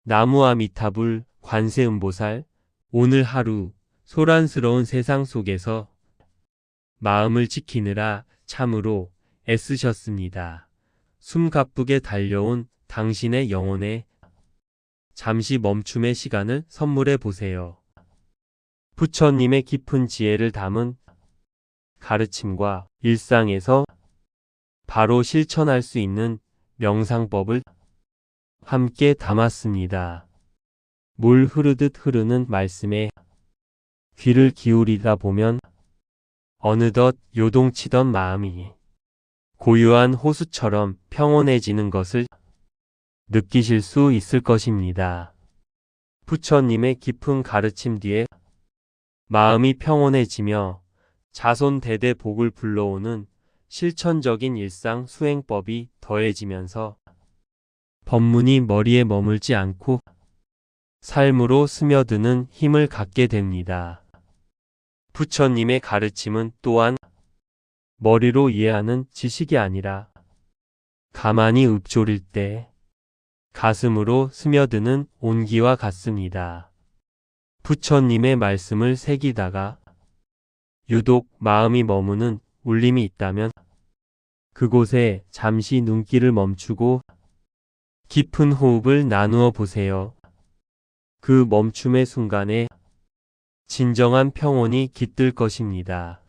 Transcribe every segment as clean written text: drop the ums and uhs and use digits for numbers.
나무아미타불 관세음보살. 오늘 하루 소란스러운 세상 속에서 마음을 지키느라 참으로 애쓰셨습니다. 숨가쁘게 달려온 당신의 영혼에 잠시 멈춤의 시간을 선물해 보세요. 부처님의 깊은 지혜를 담은 가르침과 일상에서 바로 실천할 수 있는 명상법을 함께 담았습니다. 물 흐르듯 흐르는 말씀에 귀를 기울이다 보면 어느덧 요동치던 마음이 고요한 호수처럼 평온해지는 것을 느끼실 수 있을 것입니다. 부처님의 깊은 가르침 뒤에 마음이 평온해지며 자손대대 복을 불러오는 실천적인 일상 수행법이 더해지면서 법문이 머리에 머물지 않고 삶으로 스며드는 힘을 갖게 됩니다. 부처님의 가르침은 또한 머리로 이해하는 지식이 아니라 가만히 읊조릴 때 가슴으로 스며드는 온기와 같습니다. 부처님의 말씀을 새기다가 유독 마음이 머무는 울림이 있다면 그곳에 잠시 눈길을 멈추고 깊은 호흡을 나누어 보세요. 그 멈춤의 순간에 진정한 평온이 깃들 것입니다.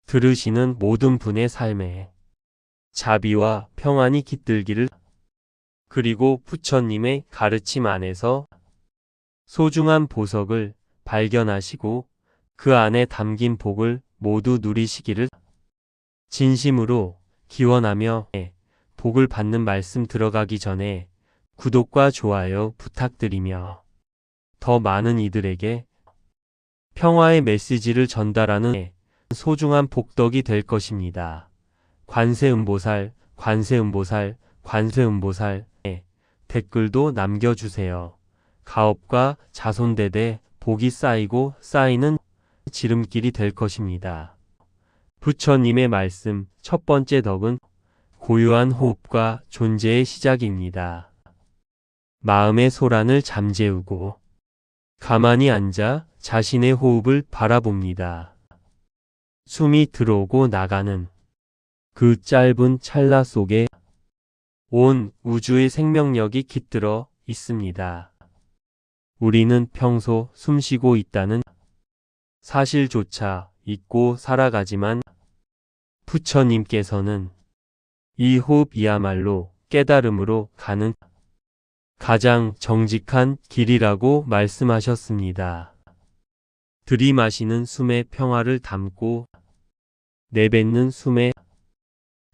들으시는 모든 분의 삶에 자비와 평안이 깃들기를, 그리고 부처님의 가르침 안에서 소중한 보석을 발견하시고 그 안에 담긴 복을 모두 누리시기를 진심으로 기원하며, 복을 받는 말씀 들어가기 전에 구독과 좋아요 부탁드리며 더 많은 이들에게 평화의 메시지를 전달하는 소중한 복덕이 될 것입니다. 관세음보살, 관세음보살, 관세음보살. 댓글도 남겨주세요. 가업과 자손대대 복이 쌓이고 쌓이는 지름길이 될 것입니다. 부처님의 말씀 첫 번째 덕은 고요한 호흡과 존재의 시작입니다. 마음의 소란을 잠재우고 가만히 앉아 자신의 호흡을 바라봅니다. 숨이 들어오고 나가는 그 짧은 찰나 속에 온 우주의 생명력이 깃들어 있습니다. 우리는 평소 숨쉬고 있다는 사실조차 잊고 살아가지만 부처님께서는 이 호흡이야말로 깨달음으로 가는 가장 정직한 길이라고 말씀하셨습니다. 들이마시는 숨에 평화를 담고 내뱉는 숨에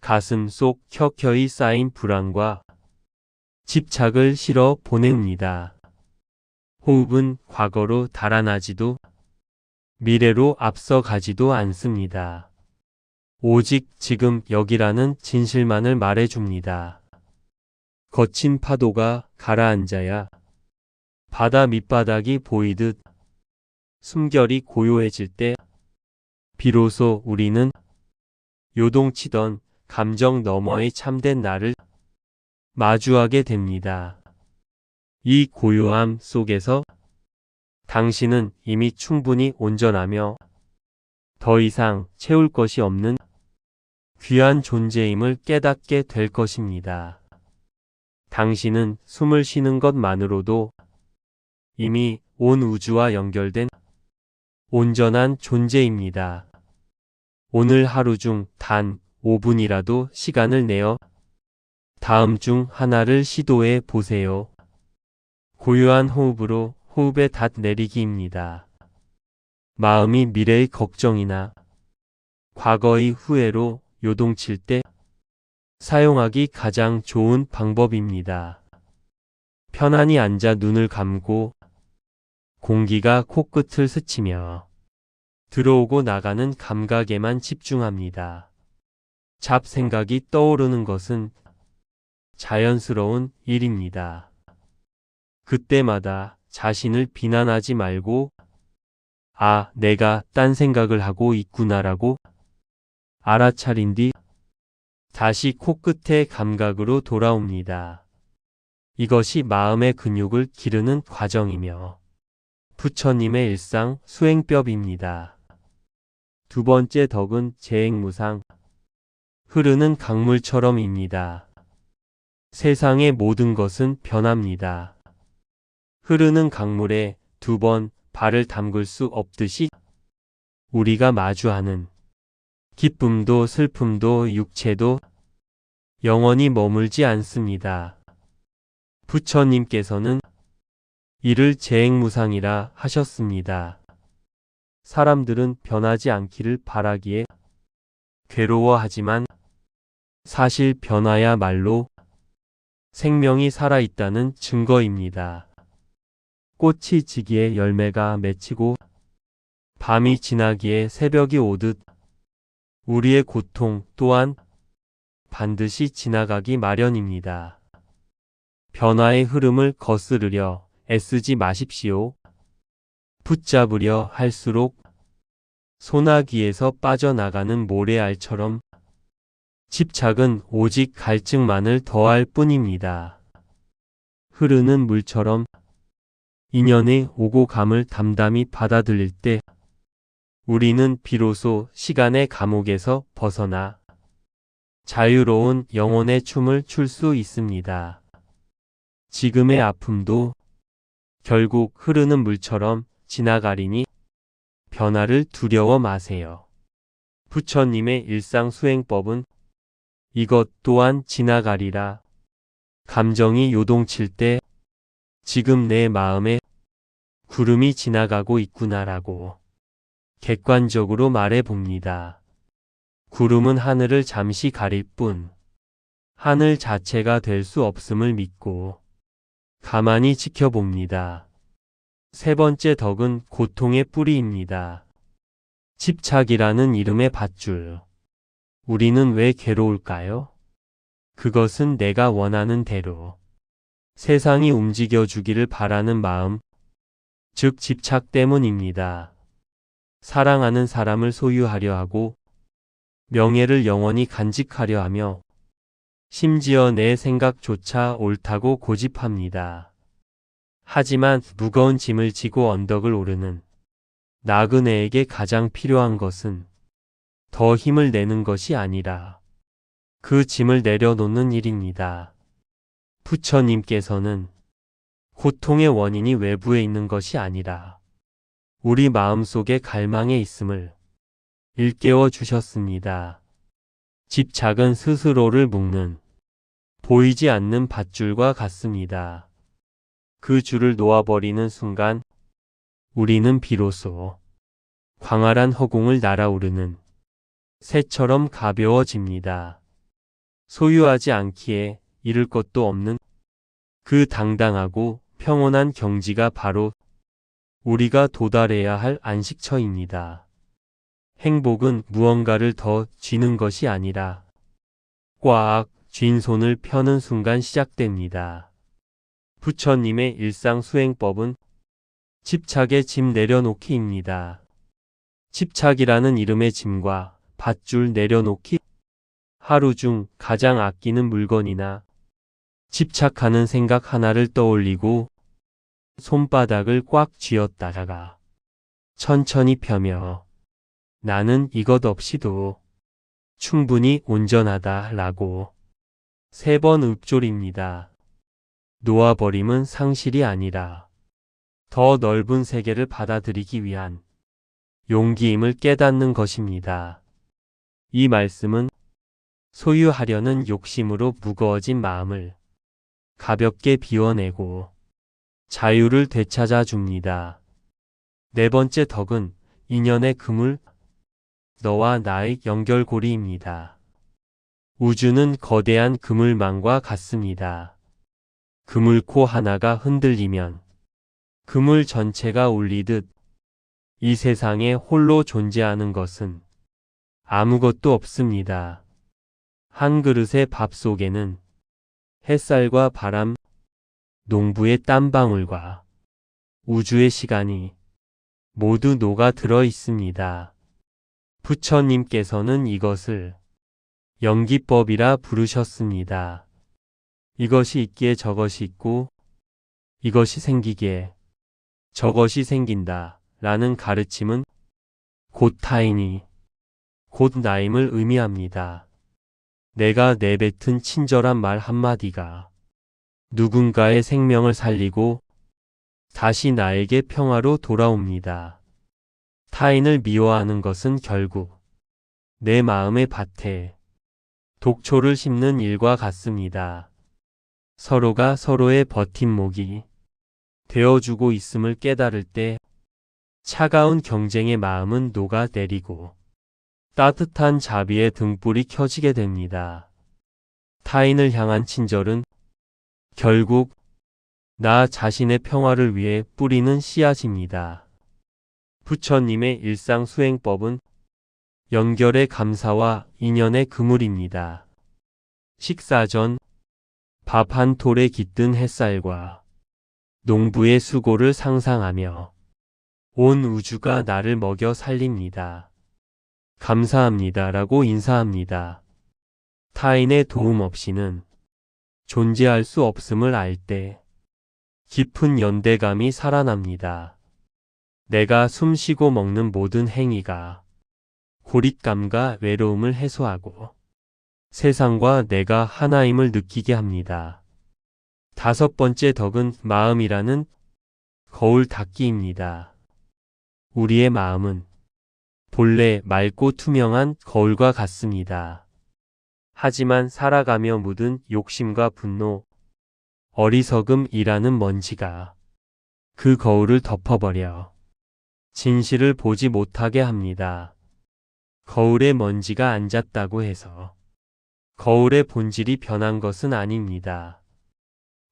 가슴 속 켜켜이 쌓인 불안과 집착을 실어 보냅니다. 호흡은 과거로 달아나지도 미래로 앞서가지도 않습니다. 오직 지금 여기라는 진실만을 말해줍니다. 거친 파도가 가라앉아야 바다 밑바닥이 보이듯 숨결이 고요해질 때 비로소 우리는 요동치던 감정 너머의 참된 나를 마주하게 됩니다. 이 고요함 속에서 당신은 이미 충분히 온전하며 더 이상 채울 것이 없는 귀한 존재임을 깨닫게 될 것입니다. 당신은 숨을 쉬는 것만으로도 이미 온 우주와 연결된 온전한 존재입니다. 오늘 하루 중 단 5분이라도 시간을 내어 다음 중 하나를 시도해 보세요. 고요한 호흡으로 호흡에 닷 내리기입니다. 마음이 미래의 걱정이나 과거의 후회로 요동칠 때 사용하기 가장 좋은 방법입니다. 편안히 앉아 눈을 감고 공기가 코끝을 스치며 들어오고 나가는 감각에만 집중합니다. 잡생각이 떠오르는 것은 자연스러운 일입니다. 그때마다 자신을 비난하지 말고 내가 딴 생각을 하고 있구나라고 알아차린 뒤 다시 코끝의 감각으로 돌아옵니다. 이것이 마음의 근육을 기르는 과정이며 부처님의 일상 수행법입니다. 두 번째 덕은 재행무상, 흐르는 강물처럼입니다. 세상의 모든 것은 변합니다. 흐르는 강물에 두 번 발을 담글 수 없듯이 우리가 마주하는 기쁨도 슬픔도 육체도 영원히 머물지 않습니다. 부처님께서는 이를 재행무상이라 하셨습니다. 사람들은 변하지 않기를 바라기에 괴로워하지만 사실 변화야말로 생명이 살아있다는 증거입니다. 꽃이 지기에 열매가 맺히고 밤이 지나기에 새벽이 오듯 우리의 고통 또한 반드시 지나가기 마련입니다. 변화의 흐름을 거스르려 애쓰지 마십시오. 붙잡으려 할수록 소나기에서 빠져나가는 모래알처럼 집착은 오직 갈증만을 더할 뿐입니다. 흐르는 물처럼 인연의 오고 감을 담담히 받아들일 때 우리는 비로소 시간의 감옥에서 벗어나 자유로운 영혼의 춤을 출 수 있습니다. 지금의 아픔도 결국 흐르는 물처럼 지나가리니 변화를 두려워 마세요. 부처님의 일상 수행법은 이것 또한 지나가리라. 감정이 요동칠 때 지금 내 마음에 구름이 지나가고 있구나라고 객관적으로 말해 봅니다. 구름은 하늘을 잠시 가릴 뿐 하늘 자체가 될 수 없음을 믿고 가만히 지켜봅니다. 세 번째 덕은 고통의 뿌리입니다. 집착이라는 이름의 밧줄. 우리는 왜 괴로울까요? 그것은 내가 원하는 대로 세상이 움직여주기를 바라는 마음, 즉 집착 때문입니다. 사랑하는 사람을 소유하려 하고 명예를 영원히 간직하려 하며 심지어 내 생각조차 옳다고 고집합니다. 하지만 무거운 짐을 지고 언덕을 오르는 나그네에게 가장 필요한 것은 더 힘을 내는 것이 아니라 그 짐을 내려놓는 일입니다. 부처님께서는 고통의 원인이 외부에 있는 것이 아니라 우리 마음속의 갈망에 있음을 일깨워 주셨습니다. 집착은 스스로를 묶는 보이지 않는 밧줄과 같습니다. 그 줄을 놓아버리는 순간 우리는 비로소 광활한 허공을 날아오르는 새처럼 가벼워집니다. 소유하지 않기에 잃을 것도 없는 그 당당하고 평온한 경지가 바로 우리가 도달해야 할 안식처입니다. 행복은 무언가를 더 쥐는 것이 아니라 꽉 쥔 손을 펴는 순간 시작됩니다. 부처님의 일상 수행법은 집착의 짐 내려놓기입니다. 집착이라는 이름의 짐과 밧줄 내려놓기. 하루 중 가장 아끼는 물건이나 집착하는 생각 하나를 떠올리고 손바닥을 꽉 쥐었다가 천천히 펴며 나는 이것 없이도 충분히 온전하다 라고 3번 읊조립니다. 놓아버림은 상실이 아니라 더 넓은 세계를 받아들이기 위한 용기임을 깨닫는 것입니다. 이 말씀은 소유하려는 욕심으로 무거워진 마음을 가볍게 비워내고 자유를 되찾아 줍니다. 네 번째 덕은 인연의 그물, 너와 나의 연결고리입니다. 우주는 거대한 그물망과 같습니다. 그물코 하나가 흔들리면 그물 전체가 울리듯 이 세상에 홀로 존재하는 것은 아무것도 없습니다. 한 그릇의 밥 속에는 햇살과 바람, 농부의 땀방울과 우주의 시간이 모두 녹아 들어 있습니다. 부처님께서는 이것을 연기법이라 부르셨습니다. 이것이 있기에 저것이 있고 이것이 생기기에 저것이 생긴다 라는 가르침은 곧 타인이 곧 나임을 의미합니다. 내가 내뱉은 친절한 말 한마디가 누군가의 생명을 살리고 다시 나에게 평화로 돌아옵니다. 타인을 미워하는 것은 결국 내 마음의 밭에 독초를 심는 일과 같습니다. 서로가 서로의 버팀목이 되어주고 있음을 깨달을 때 차가운 경쟁의 마음은 녹아내리고 따뜻한 자비의 등불이 켜지게 됩니다. 타인을 향한 친절은 결국 나 자신의 평화를 위해 뿌리는 씨앗입니다. 부처님의 일상수행법은 연결의 감사와 인연의 그물입니다. 식사 전 밥 한 톨에 깃든 햇살과 농부의 수고를 상상하며 온 우주가 나를 먹여 살립니다. 감사합니다라고 인사합니다. 타인의 도움 없이는 존재할 수 없음을 알 때 깊은 연대감이 살아납니다. 내가 숨쉬고 먹는 모든 행위가 고립감과 외로움을 해소하고 세상과 내가 하나임을 느끼게 합니다. 5번째 덕은 마음이라는 거울 닦기입니다. 우리의 마음은 본래 맑고 투명한 거울과 같습니다. 하지만 살아가며 묻은 욕심과 분노, 어리석음이라는 먼지가 그 거울을 덮어버려 진실을 보지 못하게 합니다. 거울에 먼지가 앉았다고 해서 거울의 본질이 변한 것은 아닙니다.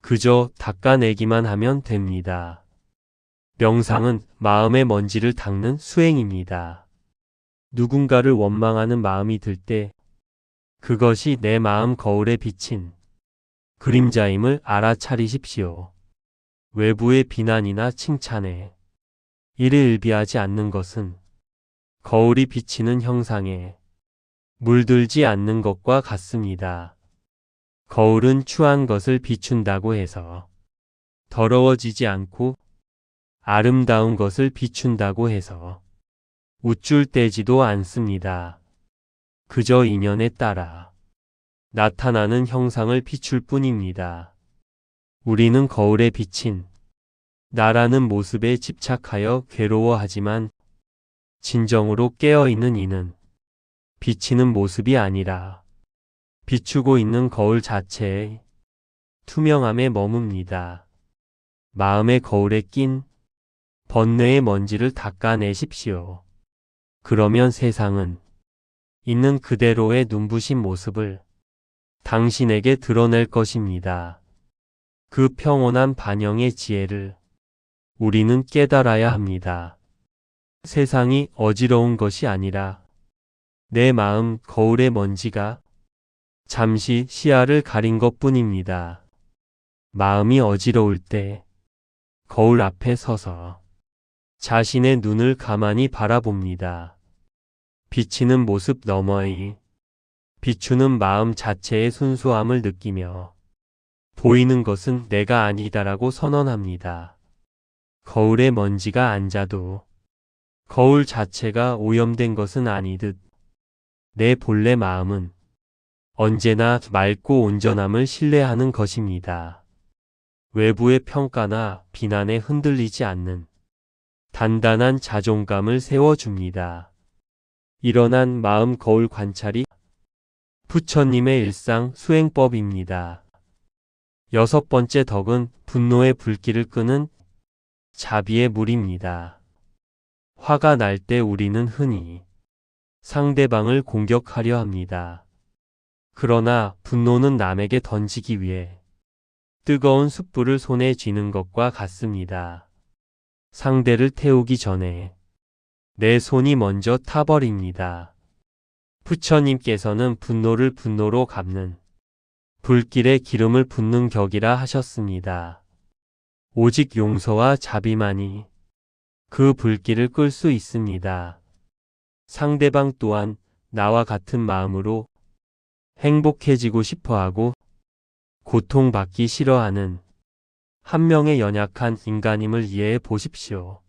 그저 닦아내기만 하면 됩니다. 명상은 마음의 먼지를 닦는 수행입니다. 누군가를 원망하는 마음이 들 때 그것이 내 마음 거울에 비친 그림자임을 알아차리십시오. 외부의 비난이나 칭찬에 이를 일비하지 않는 것은 거울이 비치는 형상에 물들지 않는 것과 같습니다. 거울은 추한 것을 비춘다고 해서 더러워지지 않고 아름다운 것을 비춘다고 해서 우쭐대지도 않습니다. 그저 인연에 따라 나타나는 형상을 비출 뿐입니다. 우리는 거울에 비친 나라는 모습에 집착하여 괴로워하지만 진정으로 깨어있는 이는 비치는 모습이 아니라 비추고 있는 거울 자체의 투명함에 머뭅니다. 마음의 거울에 낀 번뇌의 먼지를 닦아내십시오. 그러면 세상은 있는 그대로의 눈부신 모습을 당신에게 드러낼 것입니다. 그 평온한 반영의 지혜를 우리는 깨달아야 합니다. 세상이 어지러운 것이 아니라 내 마음 거울의 먼지가 잠시 시야를 가린 것뿐입니다. 마음이 어지러울 때 거울 앞에 서서 자신의 눈을 가만히 바라봅니다. 비치는 모습 너머의 비추는 마음 자체의 순수함을 느끼며 보이는 것은 내가 아니다라고 선언합니다. 거울에 먼지가 앉아도 거울 자체가 오염된 것은 아니듯 내 본래 마음은 언제나 맑고 온전함을 신뢰하는 것입니다. 외부의 평가나 비난에 흔들리지 않는 단단한 자존감을 세워줍니다. 일어난 마음 거울 관찰이 부처님의 일상 수행법입니다. 6번째 덕은 분노의 불길을 끄는 자비의 물입니다. 화가 날 때 우리는 흔히 상대방을 공격하려 합니다. 그러나 분노는 남에게 던지기 위해 뜨거운 숯불을 손에 쥐는 것과 같습니다. 상대를 태우기 전에 내 손이 먼저 타버립니다. 부처님께서는 분노를 분노로 갚는 불길에 기름을 붓는 격이라 하셨습니다. 오직 용서와 자비만이 그 불길을 끌 수 있습니다. 상대방 또한 나와 같은 마음으로 행복해지고 싶어하고 고통받기 싫어하는 한 명의 연약한 인간임을 이해해 보십시오.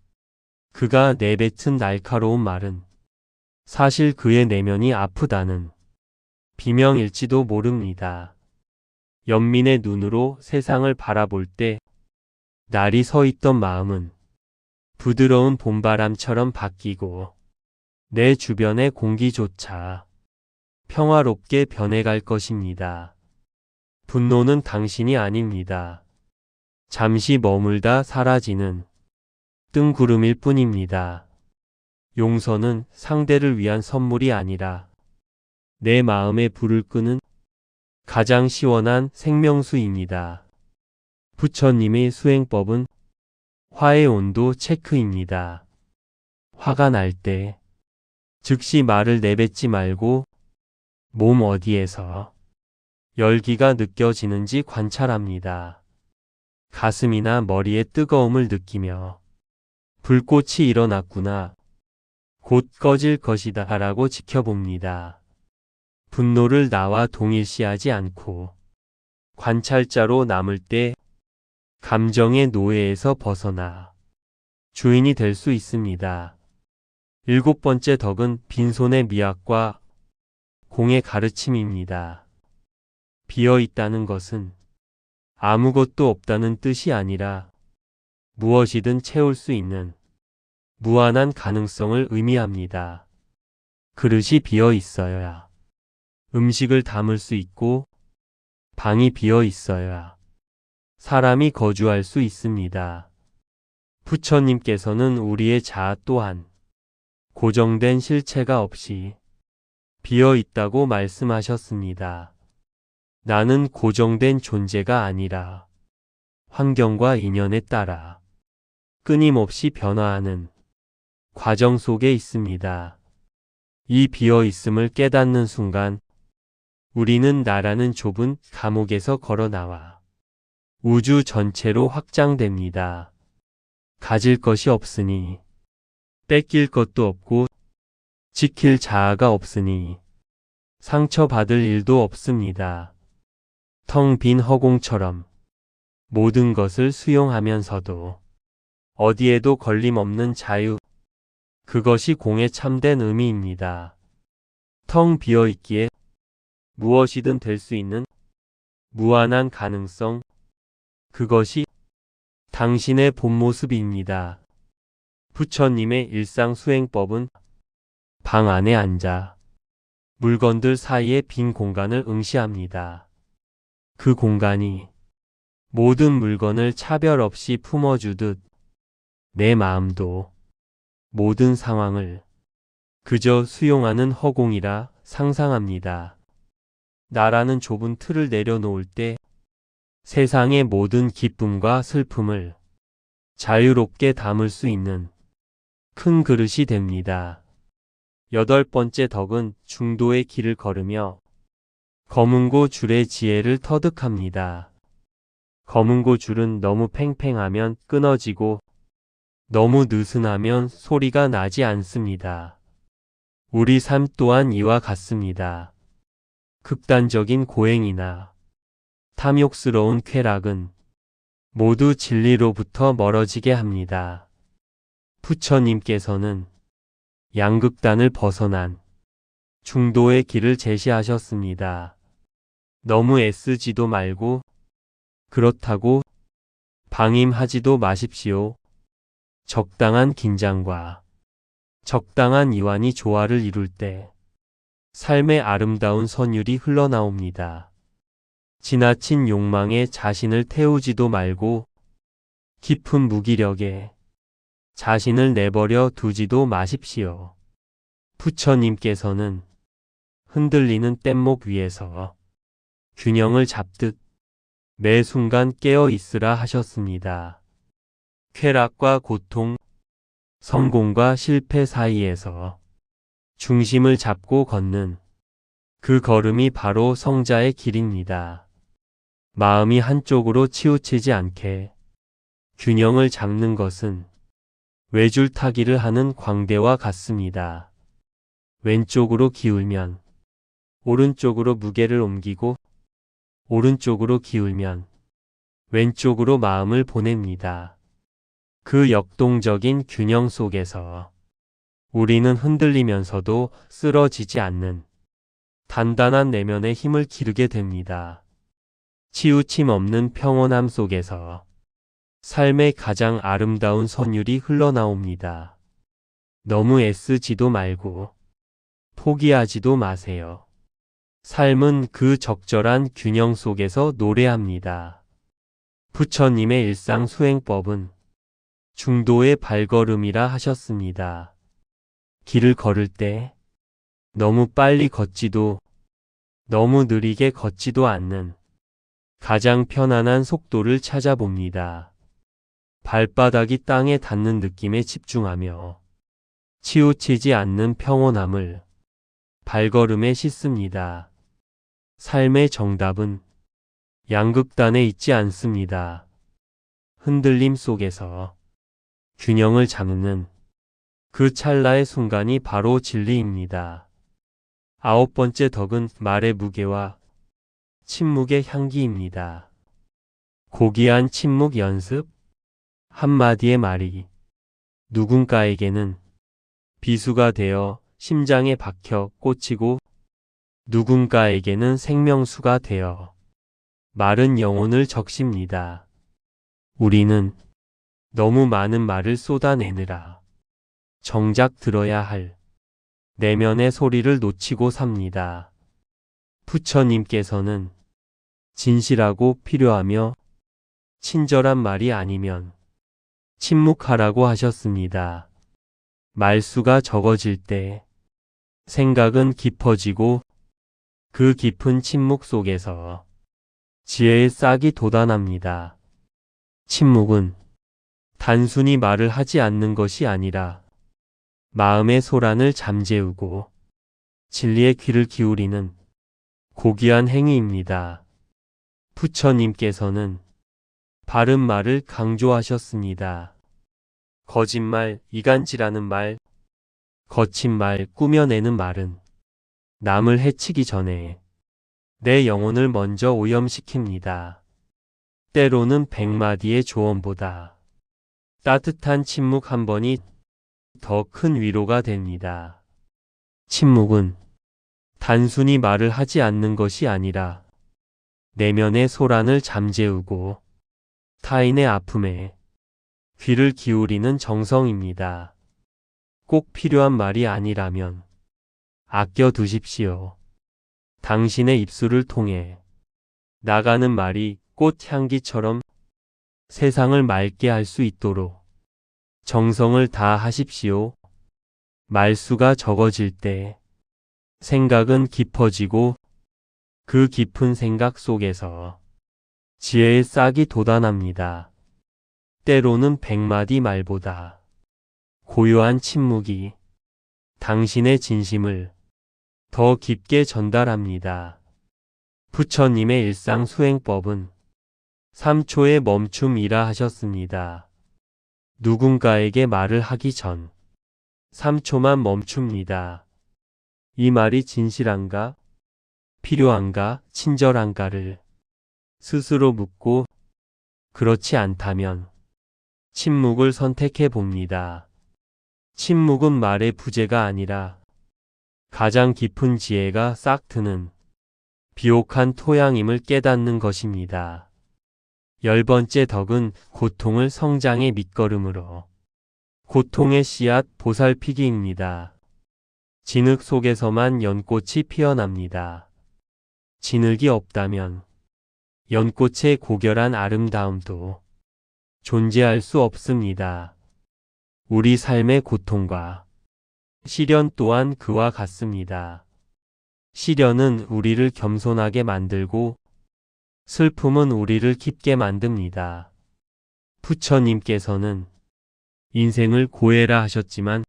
그가 내뱉은 날카로운 말은 사실 그의 내면이 아프다는 비명일지도 모릅니다. 연민의 눈으로 세상을 바라볼 때 날이 서 있던 마음은 부드러운 봄바람처럼 바뀌고 내 주변의 공기조차 평화롭게 변해갈 것입니다. 분노는 당신이 아닙니다. 잠시 머물다 사라지는 뜬구름일 뿐입니다. 용서는 상대를 위한 선물이 아니라 내 마음의 불을 끄는 가장 시원한 생명수입니다. 부처님의 수행법은 화의 온도 체크입니다. 화가 날 때 즉시 말을 내뱉지 말고 몸 어디에서 열기가 느껴지는지 관찰합니다. 가슴이나 머리의 뜨거움을 느끼며 불꽃이 일어났구나. 곧 꺼질 것이다 라고 지켜봅니다. 분노를 나와 동일시하지 않고 관찰자로 남을 때 감정의 노예에서 벗어나 주인이 될 수 있습니다. 7번째 덕은 빈손의 미학과 공의 가르침입니다. 비어 있다는 것은 아무것도 없다는 뜻이 아니라 무엇이든 채울 수 있는 무한한 가능성을 의미합니다. 그릇이 비어 있어야 음식을 담을 수 있고 방이 비어 있어야 사람이 거주할 수 있습니다. 부처님께서는 우리의 자아 또한 고정된 실체가 없이 비어 있다고 말씀하셨습니다. 나는 고정된 존재가 아니라 환경과 인연에 따라 끊임없이 변화하는 과정 속에 있습니다. 이 비어 있음을 깨닫는 순간 우리는 나라는 좁은 감옥에서 걸어 나와 우주 전체로 확장됩니다. 가질 것이 없으니 뺏길 것도 없고 지킬 자아가 없으니 상처받을 일도 없습니다. 텅 빈 허공처럼 모든 것을 수용하면서도 어디에도 걸림없는 자유, 그것이 공의 참된 의미입니다. 텅 비어 있기에 무엇이든 될 수 있는 무한한 가능성, 그것이 당신의 본 모습입니다. 부처님의 일상 수행법은 방 안에 앉아 물건들 사이의 빈 공간을 응시합니다. 그 공간이 모든 물건을 차별 없이 품어주듯 내 마음도 모든 상황을 그저 수용하는 허공이라 상상합니다. 나라는 좁은 틀을 내려놓을 때 세상의 모든 기쁨과 슬픔을 자유롭게 담을 수 있는 큰 그릇이 됩니다. 8번째 덕은 중도의 길을 걸으며 검은고 줄의 지혜를 터득합니다. 검은고 줄은 너무 팽팽하면 끊어지고 너무 느슨하면 소리가 나지 않습니다. 우리 삶 또한 이와 같습니다. 극단적인 고행이나 탐욕스러운 쾌락은 모두 진리로부터 멀어지게 합니다. 부처님께서는 양극단을 벗어난 중도의 길을 제시하셨습니다. 너무 애쓰지도 말고 그렇다고 방임하지도 마십시오. 적당한 긴장과 적당한 이완이 조화를 이룰 때 삶의 아름다운 선율이 흘러나옵니다. 지나친 욕망에 자신을 태우지도 말고 깊은 무기력에 자신을 내버려 두지도 마십시오. 부처님께서는 흔들리는 뗏목 위에서 균형을 잡듯 매 순간 깨어 있으라 하셨습니다. 쾌락과 고통, 성공과 실패 사이에서 중심을 잡고 걷는 그 걸음이 바로 성자의 길입니다. 마음이 한쪽으로 치우치지 않게 균형을 잡는 것은 외줄타기를 하는 광대와 같습니다. 왼쪽으로 기울면 오른쪽으로 무게를 옮기고 오른쪽으로 기울면 왼쪽으로 마음을 보냅니다. 그 역동적인 균형 속에서 우리는 흔들리면서도 쓰러지지 않는 단단한 내면의 힘을 기르게 됩니다. 치우침 없는 평온함 속에서 삶의 가장 아름다운 선율이 흘러나옵니다. 너무 애쓰지도 말고 포기하지도 마세요. 삶은 그 적절한 균형 속에서 노래합니다. 부처님의 일상 수행법은 중도의 발걸음이라 하셨습니다. 길을 걸을 때 너무 빨리 걷지도 너무 느리게 걷지도 않는 가장 편안한 속도를 찾아봅니다. 발바닥이 땅에 닿는 느낌에 집중하며 치우치지 않는 평온함을 발걸음에 싣습니다. 삶의 정답은 양극단에 있지 않습니다. 흔들림 속에서 균형을 잡는 그 찰나의 순간이 바로 진리입니다. 9번째 덕은 말의 무게와 침묵의 향기입니다. 고귀한 침묵 연습. 한마디의 말이 누군가에게는 비수가 되어 심장에 박혀 꽂히고 누군가에게는 생명수가 되어 마른 영혼을 적십니다. 우리는 너무 많은 말을 쏟아내느라 정작 들어야 할 내면의 소리를 놓치고 삽니다. 부처님께서는 진실하고 필요하며 친절한 말이 아니면 침묵하라고 하셨습니다. 말수가 적어질 때 생각은 깊어지고 그 깊은 침묵 속에서 지혜의 싹이 돋아납니다. 침묵은 단순히 말을 하지 않는 것이 아니라 마음의 소란을 잠재우고 진리의 귀를 기울이는 고귀한 행위입니다. 부처님께서는 바른 말을 강조하셨습니다. 거짓말, 이간질하는 말, 거친 말, 꾸며내는 말은 남을 해치기 전에 내 영혼을 먼저 오염시킵니다. 때로는 100마디의 조언보다 따뜻한 침묵 한 번이 더 큰 위로가 됩니다. 침묵은 단순히 말을 하지 않는 것이 아니라 내면의 소란을 잠재우고 타인의 아픔에 귀를 기울이는 정성입니다. 꼭 필요한 말이 아니라면 아껴 두십시오. 당신의 입술을 통해 나가는 말이 꽃향기처럼 세상을 맑게 할 수 있도록 정성을 다하십시오. 말수가 적어질 때 생각은 깊어지고 그 깊은 생각 속에서 지혜의 싹이 돋아납니다. 때로는 100마디 말보다 고요한 침묵이 당신의 진심을 더 깊게 전달합니다. 부처님의 일상 수행법은 3초의 멈춤이라 하셨습니다. 누군가에게 말을 하기 전 3초만 멈춥니다. 이 말이 진실한가? 필요한가? 친절한가를 스스로 묻고 그렇지 않다면 침묵을 선택해 봅니다. 침묵은 말의 부재가 아니라 가장 깊은 지혜가 싹 트는 비옥한 토양임을 깨닫는 것입니다. 10번째 덕은 고통을 성장의 밑거름으로. 고통의 씨앗 보살피기입니다. 진흙 속에서만 연꽃이 피어납니다. 진흙이 없다면 연꽃의 고결한 아름다움도 존재할 수 없습니다. 우리 삶의 고통과 시련 또한 그와 같습니다. 시련은 우리를 겸손하게 만들고 슬픔은 우리를 깊게 만듭니다. 부처님께서는 인생을 고해라 하셨지만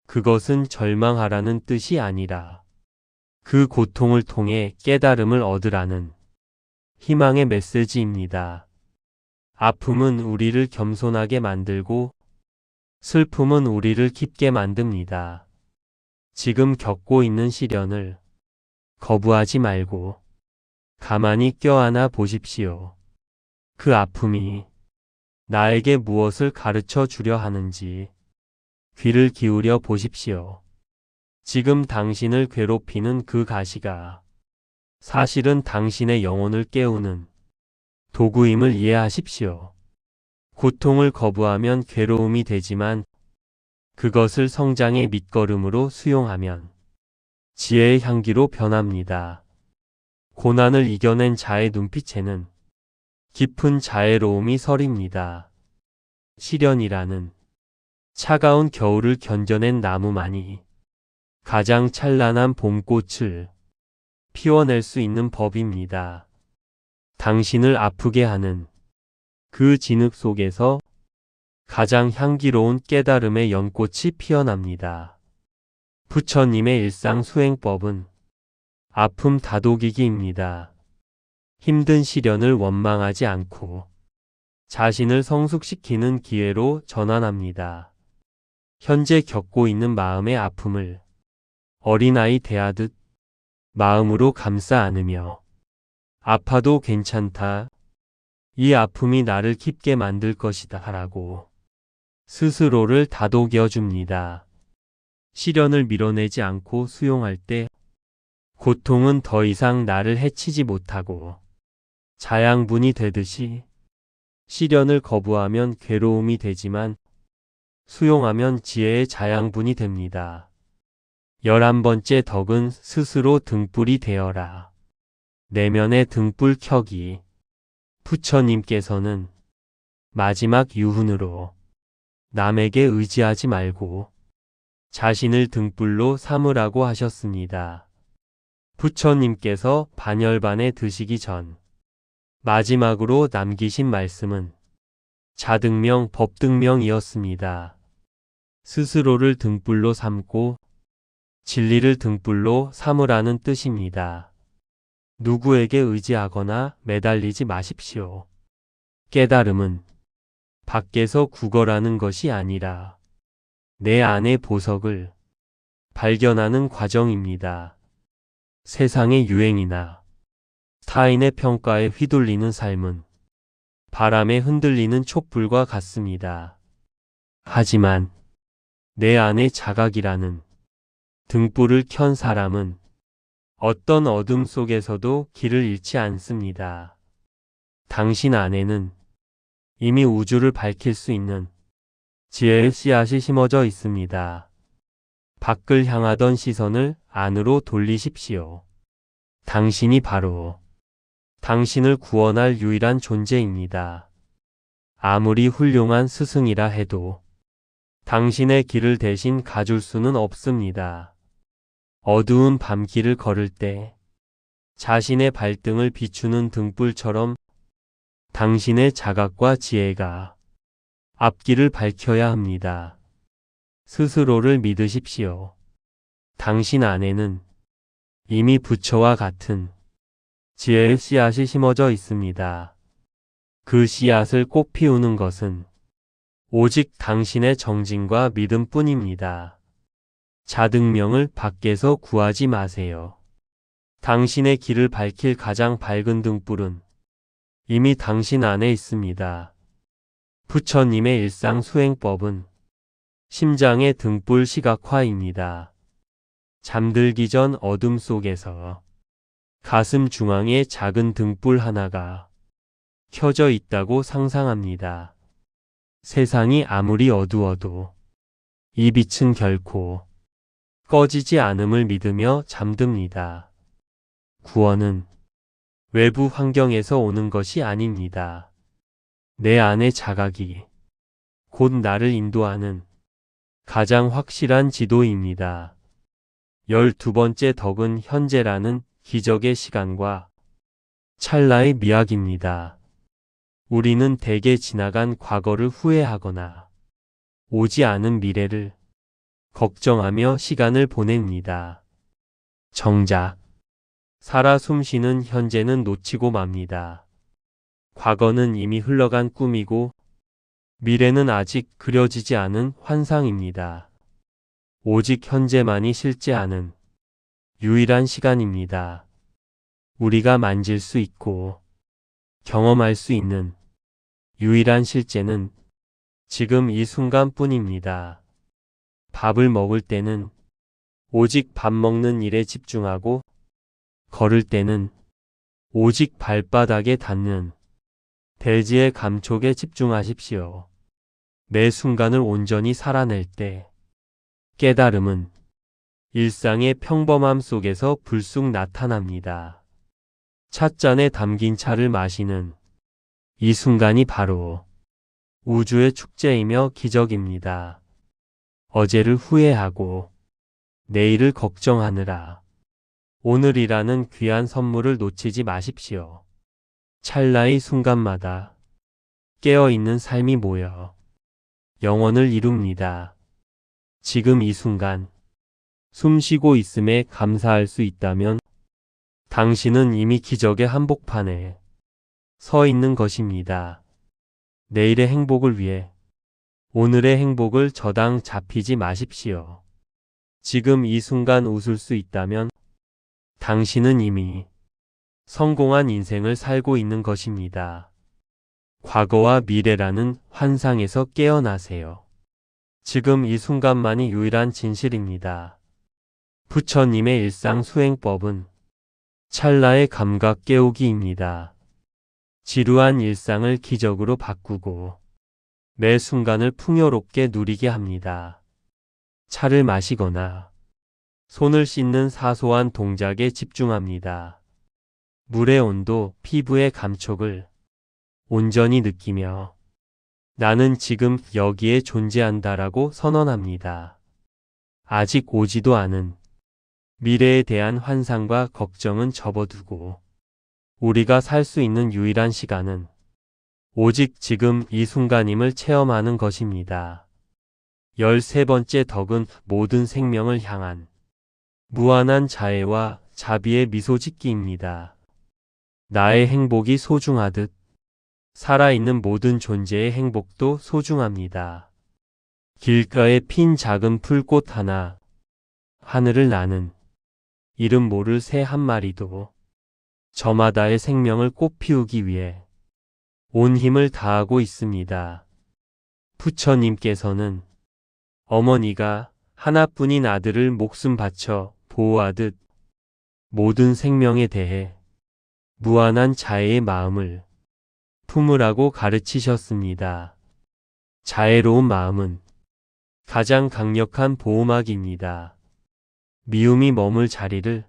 그것은 절망하라는 뜻이 아니라 그 고통을 통해 깨달음을 얻으라는 희망의 메시지입니다. 아픔은 우리를 겸손하게 만들고 슬픔은 우리를 깊게 만듭니다. 지금 겪고 있는 시련을 거부하지 말고 가만히 껴안아 보십시오. 그 아픔이 나에게 무엇을 가르쳐 주려 하는지 귀를 기울여 보십시오. 지금 당신을 괴롭히는 그 가시가 사실은 당신의 영혼을 깨우는 도구임을 이해하십시오. 고통을 거부하면 괴로움이 되지만 그것을 성장의 밑거름으로 수용하면 지혜의 향기로 변합니다. 고난을 이겨낸 자의 눈빛에는 깊은 자애로움이 서립니다. 시련이라는 차가운 겨울을 견뎌낸 나무만이 가장 찬란한 봄꽃을 피워낼 수 있는 법입니다. 당신을 아프게 하는 그 진흙 속에서 가장 향기로운 깨달음의 연꽃이 피어납니다. 부처님의 일상 수행법은 아픔 다독이기입니다. 힘든 시련을 원망하지 않고 자신을 성숙시키는 기회로 전환합니다. 현재 겪고 있는 마음의 아픔을 어린아이 대하듯 마음으로 감싸 안으며 아파도 괜찮다. 이 아픔이 나를 깊게 만들 것이다 라고 스스로를 다독여 줍니다. 시련을 밀어내지 않고 수용할 때 고통은 더 이상 나를 해치지 못하고 자양분이 되듯이 시련을 거부하면 괴로움이 되지만 수용하면 지혜의 자양분이 됩니다. 11번째 덕은 스스로 등불이 되어라. 내면의 등불 켜기. 부처님께서는 마지막 유훈으로 남에게 의지하지 말고 자신을 등불로 삼으라고 하셨습니다. 부처님께서 반열반에 드시기 전 마지막으로 남기신 말씀은 자등명 법등명이었습니다. 스스로를 등불로 삼고 진리를 등불로 삼으라는 뜻입니다. 누구에게 의지하거나 매달리지 마십시오. 깨달음은 밖에서 구걸하는 것이 아니라 내 안의 보석을 발견하는 과정입니다. 세상의 유행이나 타인의 평가에 휘둘리는 삶은 바람에 흔들리는 촛불과 같습니다. 하지만 내 안의 자각이라는 등불을 켠 사람은 어떤 어둠 속에서도 길을 잃지 않습니다. 당신 안에는 이미 우주를 밝힐 수 있는 지혜의 씨앗이 심어져 있습니다. 밖을 향하던 시선을 안으로 돌리십시오. 당신이 바로 당신을 구원할 유일한 존재입니다. 아무리 훌륭한 스승이라 해도 당신의 길을 대신 가줄 수는 없습니다. 어두운 밤길을 걸을 때 자신의 발등을 비추는 등불처럼 당신의 자각과 지혜가 앞길을 밝혀야 합니다. 스스로를 믿으십시오. 당신 안에는 이미 부처와 같은 지혜의 씨앗이 심어져 있습니다. 그 씨앗을 꼭 피우는 것은 오직 당신의 정진과 믿음뿐입니다. 자등명을 밖에서 구하지 마세요. 당신의 길을 밝힐 가장 밝은 등불은 이미 당신 안에 있습니다. 부처님의 일상 수행법은 심장의 등불 시각화입니다. 잠들기 전 어둠 속에서 가슴 중앙에 작은 등불 하나가 켜져 있다고 상상합니다. 세상이 아무리 어두워도 이 빛은 결코 꺼지지 않음을 믿으며 잠듭니다. 구원은 외부 환경에서 오는 것이 아닙니다. 내 안의 자각이 곧 나를 인도하는 가장 확실한 지도입니다. 12번째 덕은 현재라는 기적의 시간과 찰나의 미학입니다. 우리는 대개 지나간 과거를 후회하거나 오지 않은 미래를 걱정하며 시간을 보냅니다. 정작 살아 숨쉬는 현재는 놓치고 맙니다. 과거는 이미 흘러간 꿈이고 미래는 아직 그려지지 않은 환상입니다. 오직 현재만이 실제하는 유일한 시간입니다. 우리가 만질 수 있고 경험할 수 있는 유일한 실제는 지금 이 순간뿐입니다. 밥을 먹을 때는 오직 밥 먹는 일에 집중하고 걸을 때는 오직 발바닥에 닿는 대지의 감촉에 집중하십시오. 매 순간을 온전히 살아낼 때 깨달음은 일상의 평범함 속에서 불쑥 나타납니다. 찻잔에 담긴 차를 마시는 이 순간이 바로 우주의 축제이며 기적입니다. 어제를 후회하고 내일을 걱정하느라 오늘이라는 귀한 선물을 놓치지 마십시오. 찰나의 순간마다 깨어있는 삶이 모여 영혼을 이룹니다. 지금 이 순간 숨 쉬고 있음에 감사할 수 있다면 당신은 이미 기적의 한복판에 서 있는 것입니다. 내일의 행복을 위해 오늘의 행복을 저당 잡히지 마십시오. 지금 이 순간 웃을 수 있다면 당신은 이미 성공한 인생을 살고 있는 것입니다. 과거와 미래라는 환상에서 깨어나세요. 지금 이 순간만이 유일한 진실입니다. 부처님의 일상 수행법은 찰나의 감각 깨우기입니다. 지루한 일상을 기적으로 바꾸고 매 순간을 풍요롭게 누리게 합니다. 차를 마시거나 손을 씻는 사소한 동작에 집중합니다. 물의 온도, 피부의 감촉을 온전히 느끼며 나는 지금 여기에 존재한다라고 선언합니다. 아직 오지도 않은 미래에 대한 환상과 걱정은 접어두고 우리가 살 수 있는 유일한 시간은 오직 지금 이 순간임을 체험하는 것입니다. 13번째 덕은 모든 생명을 향한 무한한 자애와 자비의 미소 짓기입니다. 나의 행복이 소중하듯 살아있는 모든 존재의 행복도 소중합니다. 길가에 핀 작은 풀꽃 하나, 하늘을 나는 이름 모를 새 한 마리도 저마다의 생명을 꽃피우기 위해 온 힘을 다하고 있습니다. 부처님께서는 어머니가 하나뿐인 아들을 목숨 바쳐 보호하듯 모든 생명에 대해 무한한 자애의 마음을 품으라고 가르치셨습니다. 자애로운 마음은 가장 강력한 보호막입니다. 미움이 머물 자리를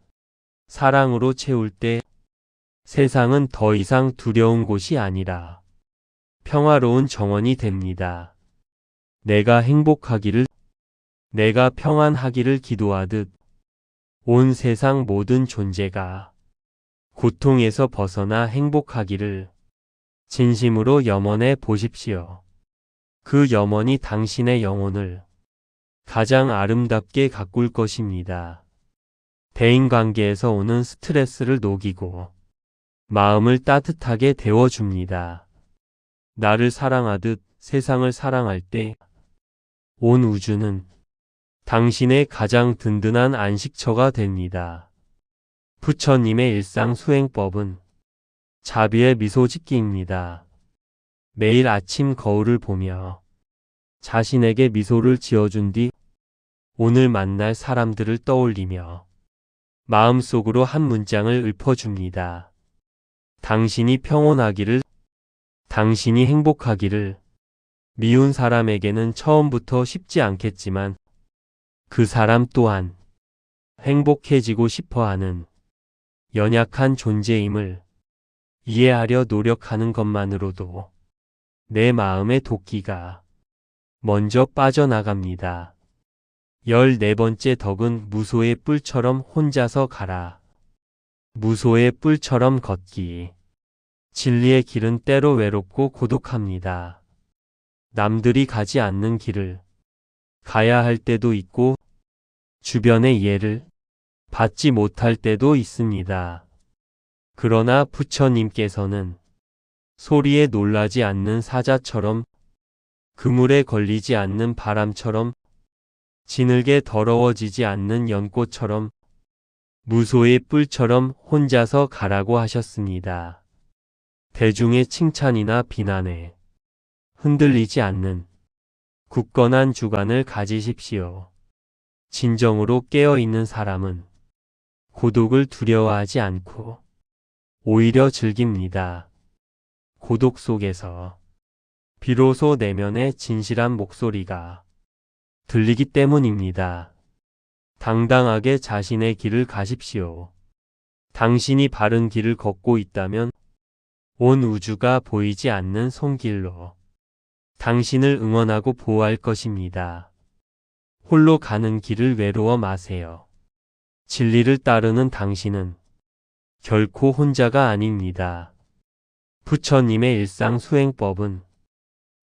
사랑으로 채울 때 세상은 더 이상 두려운 곳이 아니라 평화로운 정원이 됩니다. 내가 행복하기를, 내가 평안하기를 기도하듯 온 세상 모든 존재가 고통에서 벗어나 행복하기를 진심으로 염원해 보십시오. 그 염원이 당신의 영혼을 가장 아름답게 가꿀 것입니다. 대인관계에서 오는 스트레스를 녹이고 마음을 따뜻하게 데워줍니다. 나를 사랑하듯 세상을 사랑할 때 온 우주는 당신의 가장 든든한 안식처가 됩니다. 부처님의 일상 수행법은 자비의 미소 짓기입니다. 매일 아침 거울을 보며 자신에게 미소를 지어준 뒤 오늘 만날 사람들을 떠올리며 마음속으로 한 문장을 읊어줍니다. 당신이 평온하기를, 당신이 행복하기를. 미운 사람에게는 처음부터 쉽지 않겠지만 그 사람 또한 행복해지고 싶어하는 연약한 존재임을 이해하려 노력하는 것만으로도 내 마음의 도끼가 먼저 빠져나갑니다. 14번째 덕은 무소의 뿔처럼 혼자서 가라. 무소의 뿔처럼 걷기. 진리의 길은 때로 외롭고 고독합니다. 남들이 가지 않는 길을 가야 할 때도 있고 주변의 이해를 받지 못할 때도 있습니다. 그러나 부처님께서는 소리에 놀라지 않는 사자처럼, 그물에 걸리지 않는 바람처럼, 지늘게 더러워지지 않는 연꽃처럼 무소의 뿔처럼 혼자서 가라고 하셨습니다. 대중의 칭찬이나 비난에 흔들리지 않는 굳건한 주관을 가지십시오. 진정으로 깨어있는 사람은 고독을 두려워하지 않고 오히려 즐깁니다. 고독 속에서 비로소 내면의 진실한 목소리가 들리기 때문입니다. 당당하게 자신의 길을 가십시오. 당신이 바른 길을 걷고 있다면 온 우주가 보이지 않는 손길로 당신을 응원하고 보호할 것입니다. 홀로 가는 길을 외로워 마세요. 진리를 따르는 당신은 결코 혼자가 아닙니다. 부처님의 일상 수행법은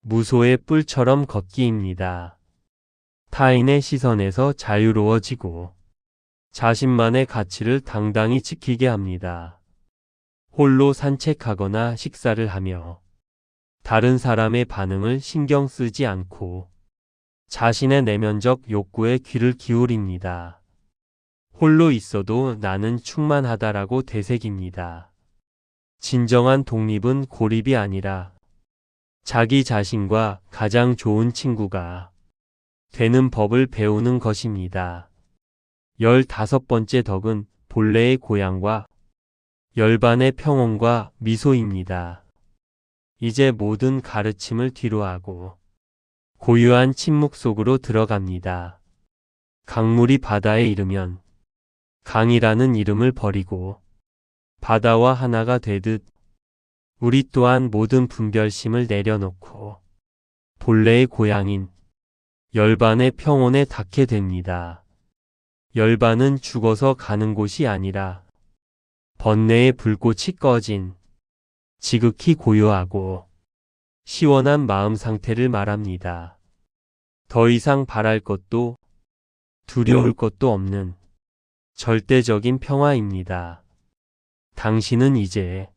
무소의 뿔처럼 걷기입니다. 타인의 시선에서 자유로워지고 자신만의 가치를 당당히 지키게 합니다. 홀로 산책하거나 식사를 하며 다른 사람의 반응을 신경 쓰지 않고 자신의 내면적 욕구에 귀를 기울입니다. 홀로 있어도 나는 충만하다라고 되새깁니다. 진정한 독립은 고립이 아니라 자기 자신과 가장 좋은 친구가 되는 법을 배우는 것입니다. 15번째 덕은 본래의 고향과 열반의 평온과 미소입니다. 이제 모든 가르침을 뒤로하고 고요한 침묵 속으로 들어갑니다. 강물이 바다에 이르면 강이라는 이름을 버리고 바다와 하나가 되듯 우리 또한 모든 분별심을 내려놓고 본래의 고향인 열반의 평온에 닿게 됩니다. 열반은 죽어서 가는 곳이 아니라 번뇌의 불꽃이 꺼진 지극히 고요하고 시원한 마음 상태를 말합니다. 더 이상 바랄 것도 두려울 것도 없는 절대적인 평화입니다. 당신은 이제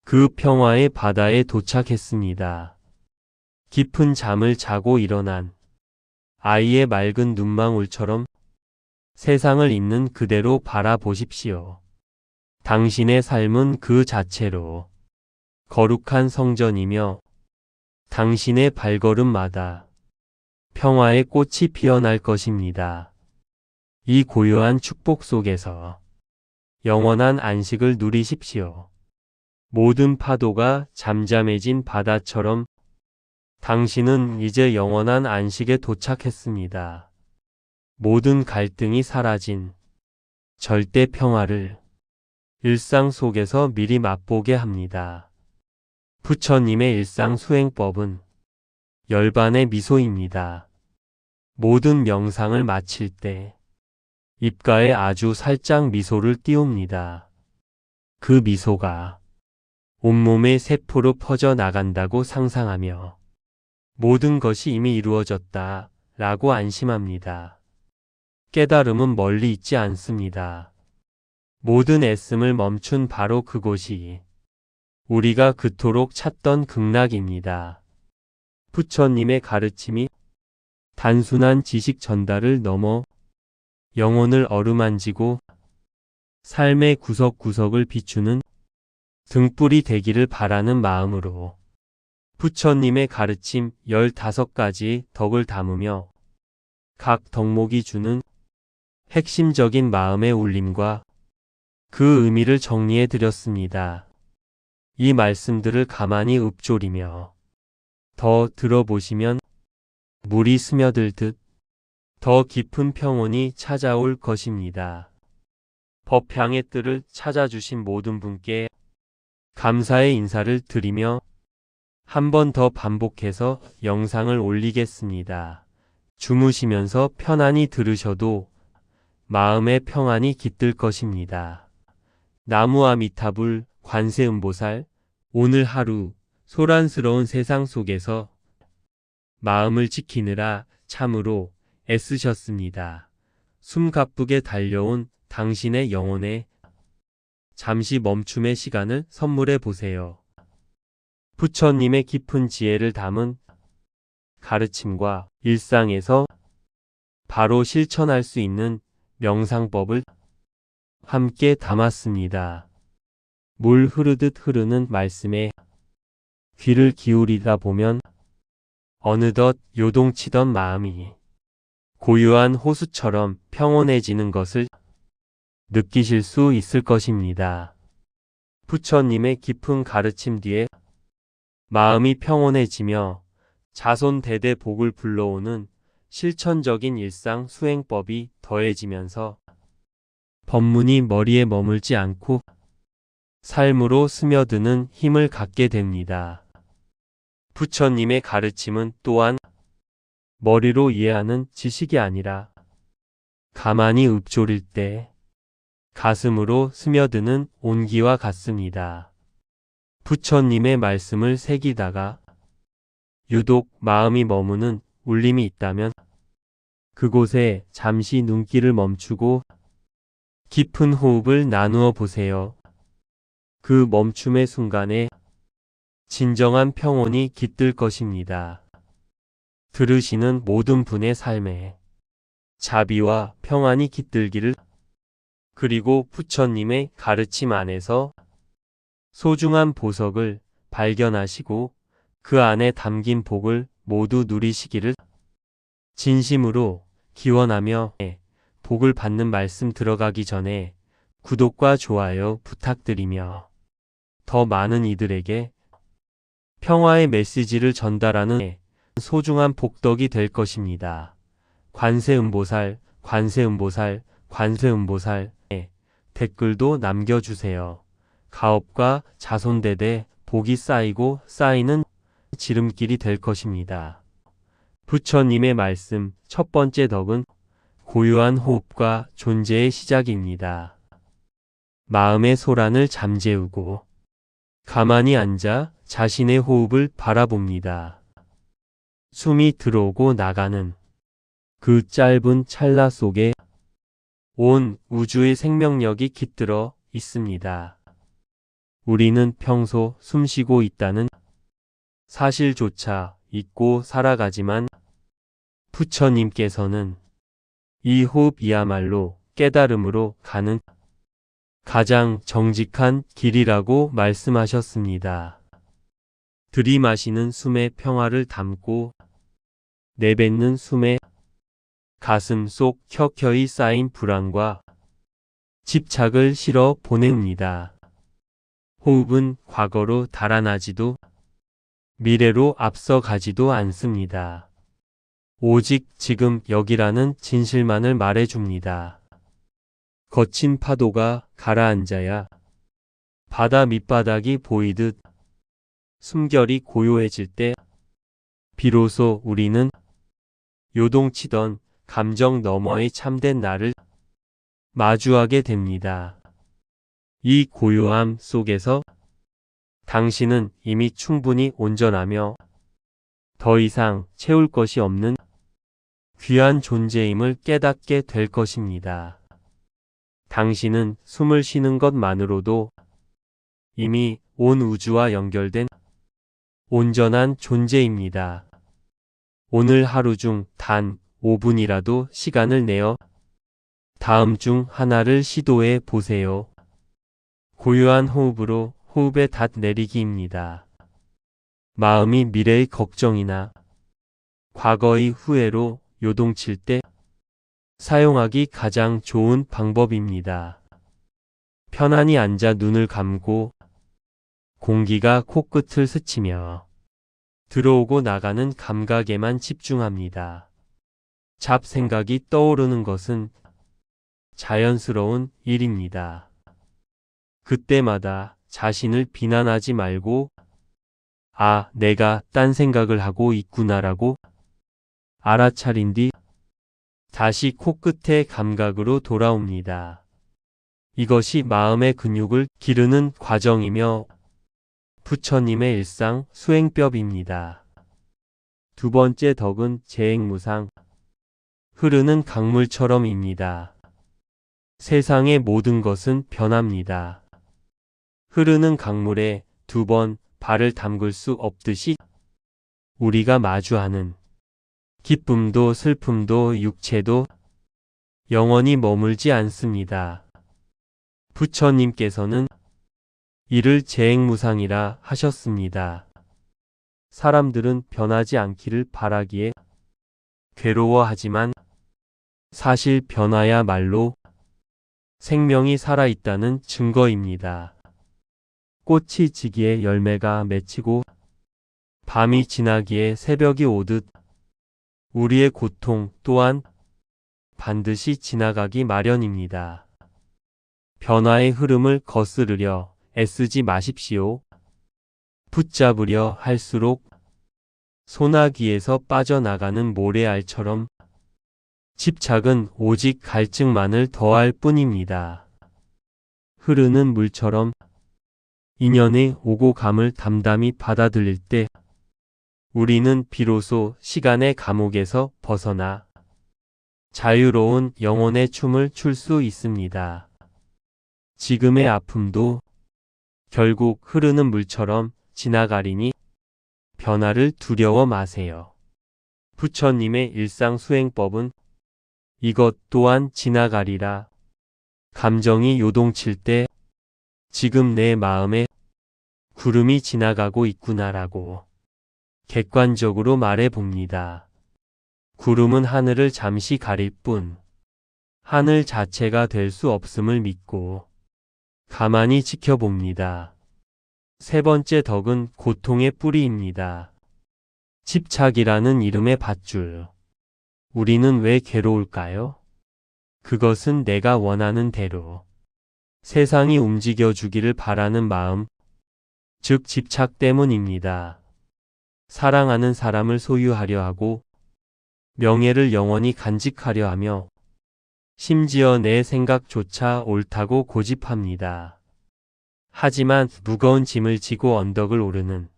그 평화의 바다에 도착했습니다. 깊은 잠을 자고 일어난 아이의 맑은 눈망울처럼 세상을 있는 그대로 바라보십시오. 당신의 삶은 그 자체로 거룩한 성전이며 당신의 발걸음마다 평화의 꽃이 피어날 것입니다. 이 고요한 축복 속에서 영원한 안식을 누리십시오. 모든 파도가 잠잠해진 바다처럼 당신은 이제 영원한 안식에 도착했습니다. 모든 갈등이 사라진 절대 평화를 일상 속에서 미리 맛보게 합니다. 부처님의 일상 수행법은 열반의 미소입니다. 모든 명상을 마칠 때 입가에 아주 살짝 미소를 띄웁니다. 그 미소가 온몸의 세포로 퍼져 나간다고 상상하며 모든 것이 이미 이루어졌다 라고 안심합니다. 깨달음은 멀리 있지 않습니다. 모든 애씀을 멈춘 바로 그곳이 우리가 그토록 찾던 극락입니다. 부처님의 가르침이 단순한 지식 전달을 넘어 영혼을 어루만지고 삶의 구석구석을 비추는 등불이 되기를 바라는 마음으로 부처님의 가르침 15가지 덕을 담으며 각 덕목이 주는 핵심적인 마음의 울림과 그 의미를 정리해 드렸습니다. 이 말씀들을 가만히 읊조리며 더 들어보시면 물이 스며들듯 더 깊은 평온이 찾아올 것입니다. 법향의 뜰을 찾아주신 모든 분께 감사의 인사를 드리며 한 번 더 반복해서 영상을 올리겠습니다. 주무시면서 편안히 들으셔도 마음의 평안이 깃들 것입니다. 나무아미타불 관세음보살, 오늘 하루 소란스러운 세상 속에서 마음을 지키느라 참으로 애쓰셨습니다. 숨가쁘게 달려온 당신의 영혼에 잠시 멈춤의 시간을 선물해 보세요. 부처님의 깊은 지혜를 담은 가르침과 일상에서 바로 실천할 수 있는 명상법을 함께 담았습니다. 물 흐르듯 흐르는 말씀에 귀를 기울이다 보면 어느덧 요동치던 마음이 고요한 호수처럼 평온해지는 것을 느끼실 수 있을 것입니다. 부처님의 깊은 가르침 뒤에 마음이 평온해지며 자손대대 복을 불러오는 실천적인 일상 수행법이 더해지면서 법문이 머리에 머물지 않고 삶으로 스며드는 힘을 갖게 됩니다. 부처님의 가르침은 또한 머리로 이해하는 지식이 아니라 가만히 읊조릴 때 가슴으로 스며드는 온기와 같습니다. 부처님의 말씀을 새기다가 유독 마음이 머무는 울림이 있다면 그곳에 잠시 눈길을 멈추고 깊은 호흡을 나누어 보세요. 그 멈춤의 순간에 진정한 평온이 깃들 것입니다. 들으시는 모든 분의 삶에 자비와 평안이 깃들기를, 그리고 부처님의 가르침 안에서 소중한 보석을 발견하시고 그 안에 담긴 복을 모두 누리시기를 진심으로 기원하며, 복을 받는 말씀 들어가기 전에 구독과 좋아요 부탁드리며 더 많은 이들에게 평화의 메시지를 전달하는 소중한 복덕이 될 것입니다. 관세음보살, 관세음보살, 관세음보살. 댓글도 남겨주세요. 가업과 자손대대 복이 쌓이고 쌓이는 지름길이 될 것입니다. 부처님의 말씀 첫 번째 덕은 고요한 호흡과 존재의 시작입니다. 마음의 소란을 잠재우고 가만히 앉아 자신의 호흡을 바라봅니다. 숨이 들어오고 나가는 그 짧은 찰나 속에 온 우주의 생명력이 깃들어 있습니다. 우리는 평소 숨쉬고 있다는 사실조차 잊고 살아가지만 부처님께서는 이 호흡이야말로 깨달음으로 가는 가장 정직한 길이라고 말씀하셨습니다. 들이마시는 숨에 평화를 담고 내뱉는 숨에 가슴 속 켜켜이 쌓인 불안과 집착을 실어 보냅니다. 호흡은 과거로 달아나지도 미래로 앞서가지도 않습니다. 오직 지금 여기라는 진실만을 말해줍니다. 거친 파도가 가라앉아야 바다 밑바닥이 보이듯 숨결이 고요해질 때 비로소 우리는 요동치던 감정 너머의 참된 나를 마주하게 됩니다. 이 고요함 속에서 당신은 이미 충분히 온전하며 더 이상 채울 것이 없는 귀한 존재임을 깨닫게 될 것입니다. 당신은 숨을 쉬는 것만으로도 이미 온 우주와 연결된 온전한 존재입니다. 오늘 하루 중 단 5분이라도 시간을 내어 다음 중 하나를 시도해 보세요. 고요한 호흡으로 호흡에 닷 내리기입니다. 마음이 미래의 걱정이나 과거의 후회로 요동칠 때 사용하기 가장 좋은 방법입니다. 편안히 앉아 눈을 감고 공기가 코끝을 스치며 들어오고 나가는 감각에만 집중합니다. 잡생각이 떠오르는 것은 자연스러운 일입니다. 그때마다 자신을 비난하지 말고 아, 내가 딴 생각을 하고 있구나라고 알아차린 뒤 다시 코끝의 감각으로 돌아옵니다. 이것이 마음의 근육을 기르는 과정이며 부처님의 일상 수행법입니다. 두 번째 덕은 재행무상, 흐르는 강물처럼입니다. 세상의 모든 것은 변합니다. 흐르는 강물에 두 번 발을 담글 수 없듯이 우리가 마주하는 기쁨도 슬픔도 육체도 영원히 머물지 않습니다. 부처님께서는 이를 재행무상이라 하셨습니다. 사람들은 변하지 않기를 바라기에 괴로워하지만 사실 변화야말로 생명이 살아있다는 증거입니다. 꽃이 지기에 열매가 맺히고 밤이 지나기에 새벽이 오듯 우리의 고통 또한 반드시 지나가기 마련입니다. 변화의 흐름을 거스르려 애쓰지 마십시오. 붙잡으려 할수록 소나기에서 빠져나가는 모래알처럼 집착은 오직 갈증만을 더할 뿐입니다. 흐르는 물처럼 인연의 오고 감을 담담히 받아들일 때 우리는 비로소 시간의 감옥에서 벗어나 자유로운 영혼의 춤을 출 수 있습니다. 지금의 아픔도 결국 흐르는 물처럼 지나가리니 변화를 두려워 마세요. 부처님의 일상수행법은 이것 또한 지나가리라. 감정이 요동칠 때 지금 내 마음에 구름이 지나가고 있구나라고 객관적으로 말해 봅니다. 구름은 하늘을 잠시 가릴 뿐 하늘 자체가 될 수 없음을 믿고 가만히 지켜봅니다. 세 번째 덕은 고통의 뿌리입니다. 집착이라는 이름의 밧줄. 우리는 왜 괴로울까요? 그것은 내가 원하는 대로 세상이 움직여주기를 바라는 마음, 즉 집착 때문입니다. 사랑하는 사람을 소유하려 하고 명예를 영원히 간직하려 하며 심지어 내 생각조차 옳다고 고집합니다. 하지만 무거운 짐을 지고 언덕을 오르는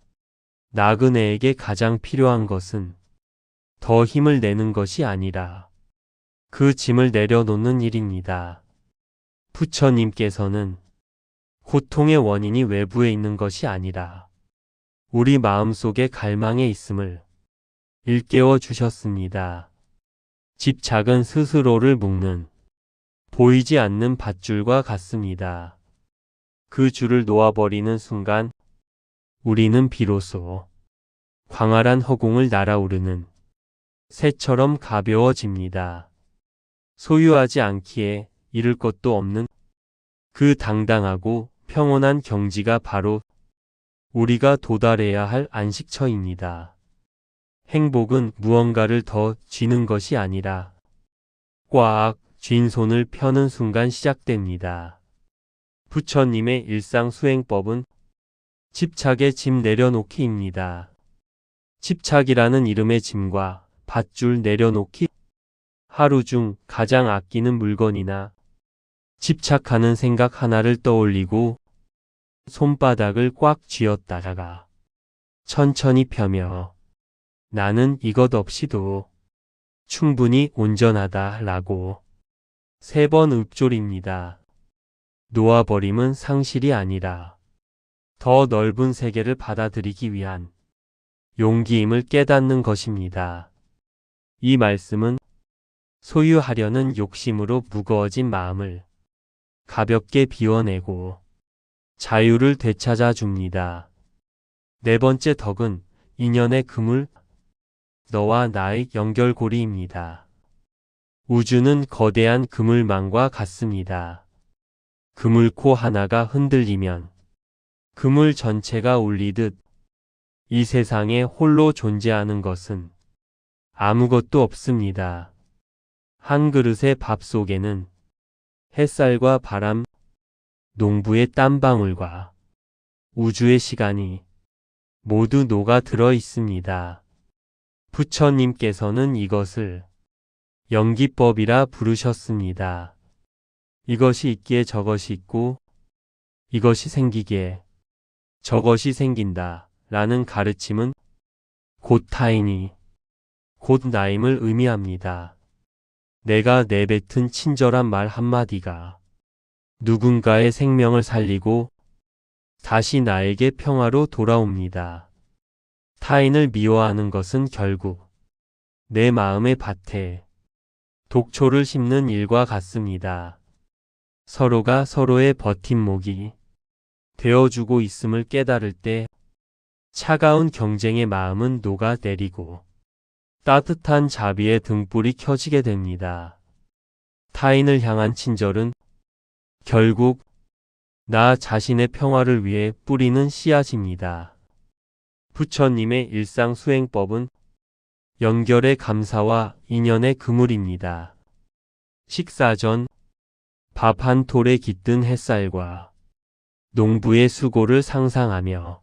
나그네에게 가장 필요한 것은 더 힘을 내는 것이 아니라 그 짐을 내려놓는 일입니다. 부처님께서는 고통의 원인이 외부에 있는 것이 아니라 우리 마음속의 갈망에 있음을 일깨워 주셨습니다. 집착은 스스로를 묶는 보이지 않는 밧줄과 같습니다. 그 줄을 놓아버리는 순간 우리는 비로소 광활한 허공을 날아오르는 새처럼 가벼워집니다. 소유하지 않기에 잃을 것도 없는 그 당당하고 평온한 경지가 바로 우리가 도달해야 할 안식처입니다. 행복은 무언가를 더 쥐는 것이 아니라 꽉 쥔 손을 펴는 순간 시작됩니다. 부처님의 일상수행법은 집착의 짐 내려놓기입니다. 집착이라는 이름의 짐과 밧줄 내려놓기. 하루 중 가장 아끼는 물건이나 집착하는 생각 하나를 떠올리고 손바닥을 꽉 쥐었다가 천천히 펴며 나는 이것 없이도 충분히 온전하다 라고 3번 읊조립니다. 놓아버림은 상실이 아니라 더 넓은 세계를 받아들이기 위한 용기임을 깨닫는 것입니다. 이 말씀은 소유하려는 욕심으로 무거워진 마음을 가볍게 비워내고 자유를 되찾아 줍니다. 네 번째 덕은 인연의 그물, 너와 나의 연결고리입니다. 우주는 거대한 그물망과 같습니다. 그물코 하나가 흔들리면 그물 전체가 울리듯 이 세상에 홀로 존재하는 것은 아무것도 없습니다. 한 그릇의 밥 속에는 햇살과 바람, 농부의 땀방울과 우주의 시간이 모두 녹아 들어 있습니다. 부처님께서는 이것을 연기법이라 부르셨습니다. 이것이 있기에 저것이 있고 이것이 생기기에 저것이 생긴다 라는 가르침은 곧 타인이 곧 나임을 의미합니다. 내가 내뱉은 친절한 말 한마디가 누군가의 생명을 살리고 다시 나에게 평화로 돌아옵니다. 타인을 미워하는 것은 결국 내 마음의 밭에 독초를 심는 일과 같습니다. 서로가 서로의 버팀목이 되어주고 있음을 깨달을 때 차가운 경쟁의 마음은 녹아내리고 따뜻한 자비의 등불이 켜지게 됩니다. 타인을 향한 친절은 결국 나 자신의 평화를 위해 뿌리는 씨앗입니다. 부처님의 일상 수행법은 연결의 감사와 인연의 그물입니다. 식사 전 밥 한 톨에 깃든 햇살과 농부의 수고를 상상하며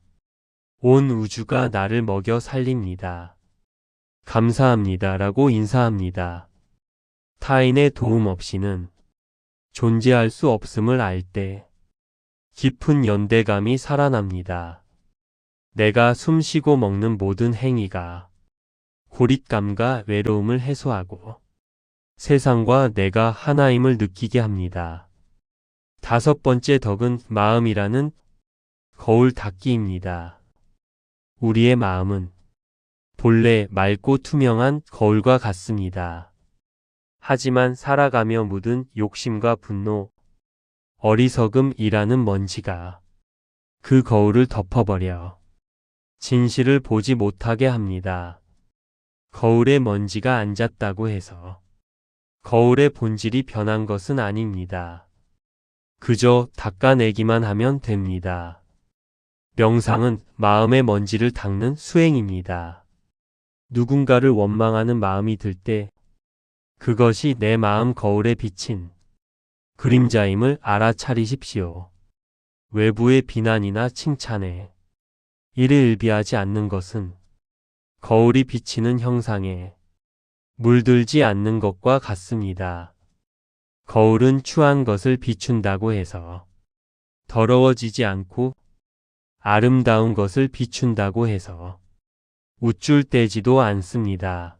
온 우주가 나를 먹여 살립니다. 감사합니다라고 인사합니다. 타인의 도움 없이는 존재할 수 없음을 알 때 깊은 연대감이 살아납니다. 내가 숨쉬고 먹는 모든 행위가 고립감과 외로움을 해소하고 세상과 내가 하나임을 느끼게 합니다. 5번째 덕은 마음이라는 거울 닦기입니다. 우리의 마음은 본래 맑고 투명한 거울과 같습니다. 하지만 살아가며 묻은 욕심과 분노, 어리석음이라는 먼지가 그 거울을 덮어버려 진실을 보지 못하게 합니다. 거울에 먼지가 앉았다고 해서 거울의 본질이 변한 것은 아닙니다. 그저 닦아내기만 하면 됩니다. 명상은 마음의 먼지를 닦는 수행입니다. 누군가를 원망하는 마음이 들 때 그것이 내 마음 거울에 비친 그림자임을 알아차리십시오. 외부의 비난이나 칭찬에 이를 일비하지 않는 것은 거울이 비치는 형상에 물들지 않는 것과 같습니다. 거울은 추한 것을 비춘다고 해서 더러워지지 않고 아름다운 것을 비춘다고 해서 우쭐대지도 않습니다.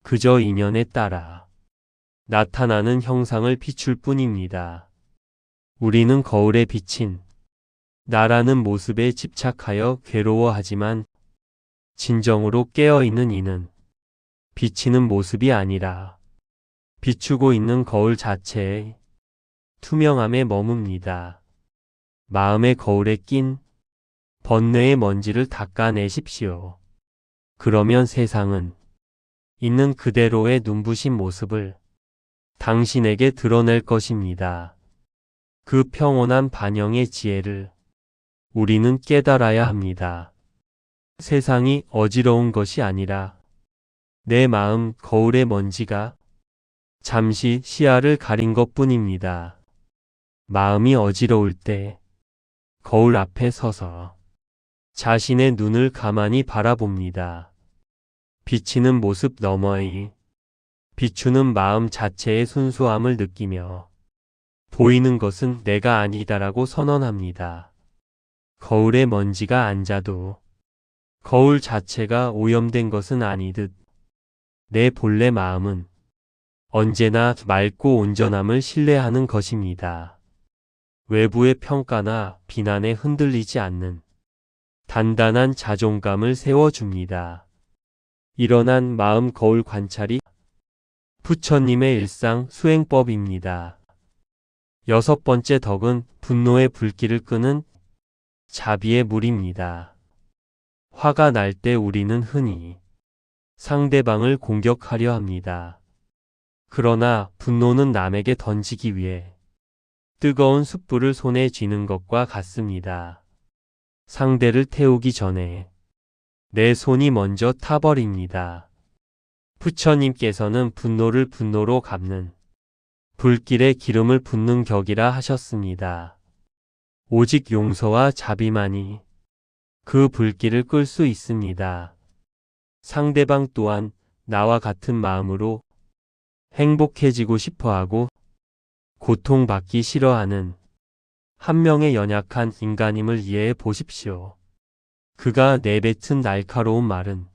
그저 인연에 따라 나타나는 형상을 비출 뿐입니다. 우리는 거울에 비친 나라는 모습에 집착하여 괴로워하지만 진정으로 깨어있는 이는 비치는 모습이 아니라 비추고 있는 거울 자체의 투명함에 머뭅니다. 마음의 거울에 낀 번뇌의 먼지를 닦아내십시오. 그러면 세상은 있는 그대로의 눈부신 모습을 당신에게 드러낼 것입니다. 그 평온한 반영의 지혜를 우리는 깨달아야 합니다. 세상이 어지러운 것이 아니라 내 마음 거울의 먼지가 잠시 시야를 가린 것뿐입니다. 마음이 어지러울 때 거울 앞에 서서 자신의 눈을 가만히 바라봅니다. 비치는 모습 너머의 비추는 마음 자체의 순수함을 느끼며 보이는 것은 내가 아니다라고 선언합니다. 거울에 먼지가 앉아도 거울 자체가 오염된 것은 아니듯 내 본래 마음은 언제나 맑고 온전함을 신뢰하는 것입니다. 외부의 평가나 비난에 흔들리지 않는 단단한 자존감을 세워줍니다. 일어난 마음 거울 관찰이 부처님의 일상 수행법입니다. 6번째 덕은 분노의 불길을 끄는 자비의 물입니다. 화가 날 때 우리는 흔히 상대방을 공격하려 합니다. 그러나 분노는 남에게 던지기 위해 뜨거운 숯불을 손에 쥐는 것과 같습니다. 상대를 태우기 전에 내 손이 먼저 타버립니다. 부처님께서는 분노를 분노로 갚는 불길에 기름을 붓는 격이라 하셨습니다. 오직 용서와 자비만이 그 불길을 끌 수 있습니다. 상대방 또한 나와 같은 마음으로 행복해지고 싶어하고 고통받기 싫어하는 한 명의 연약한 인간임을 이해해 보십시오. 그가 내뱉은 날카로운 말은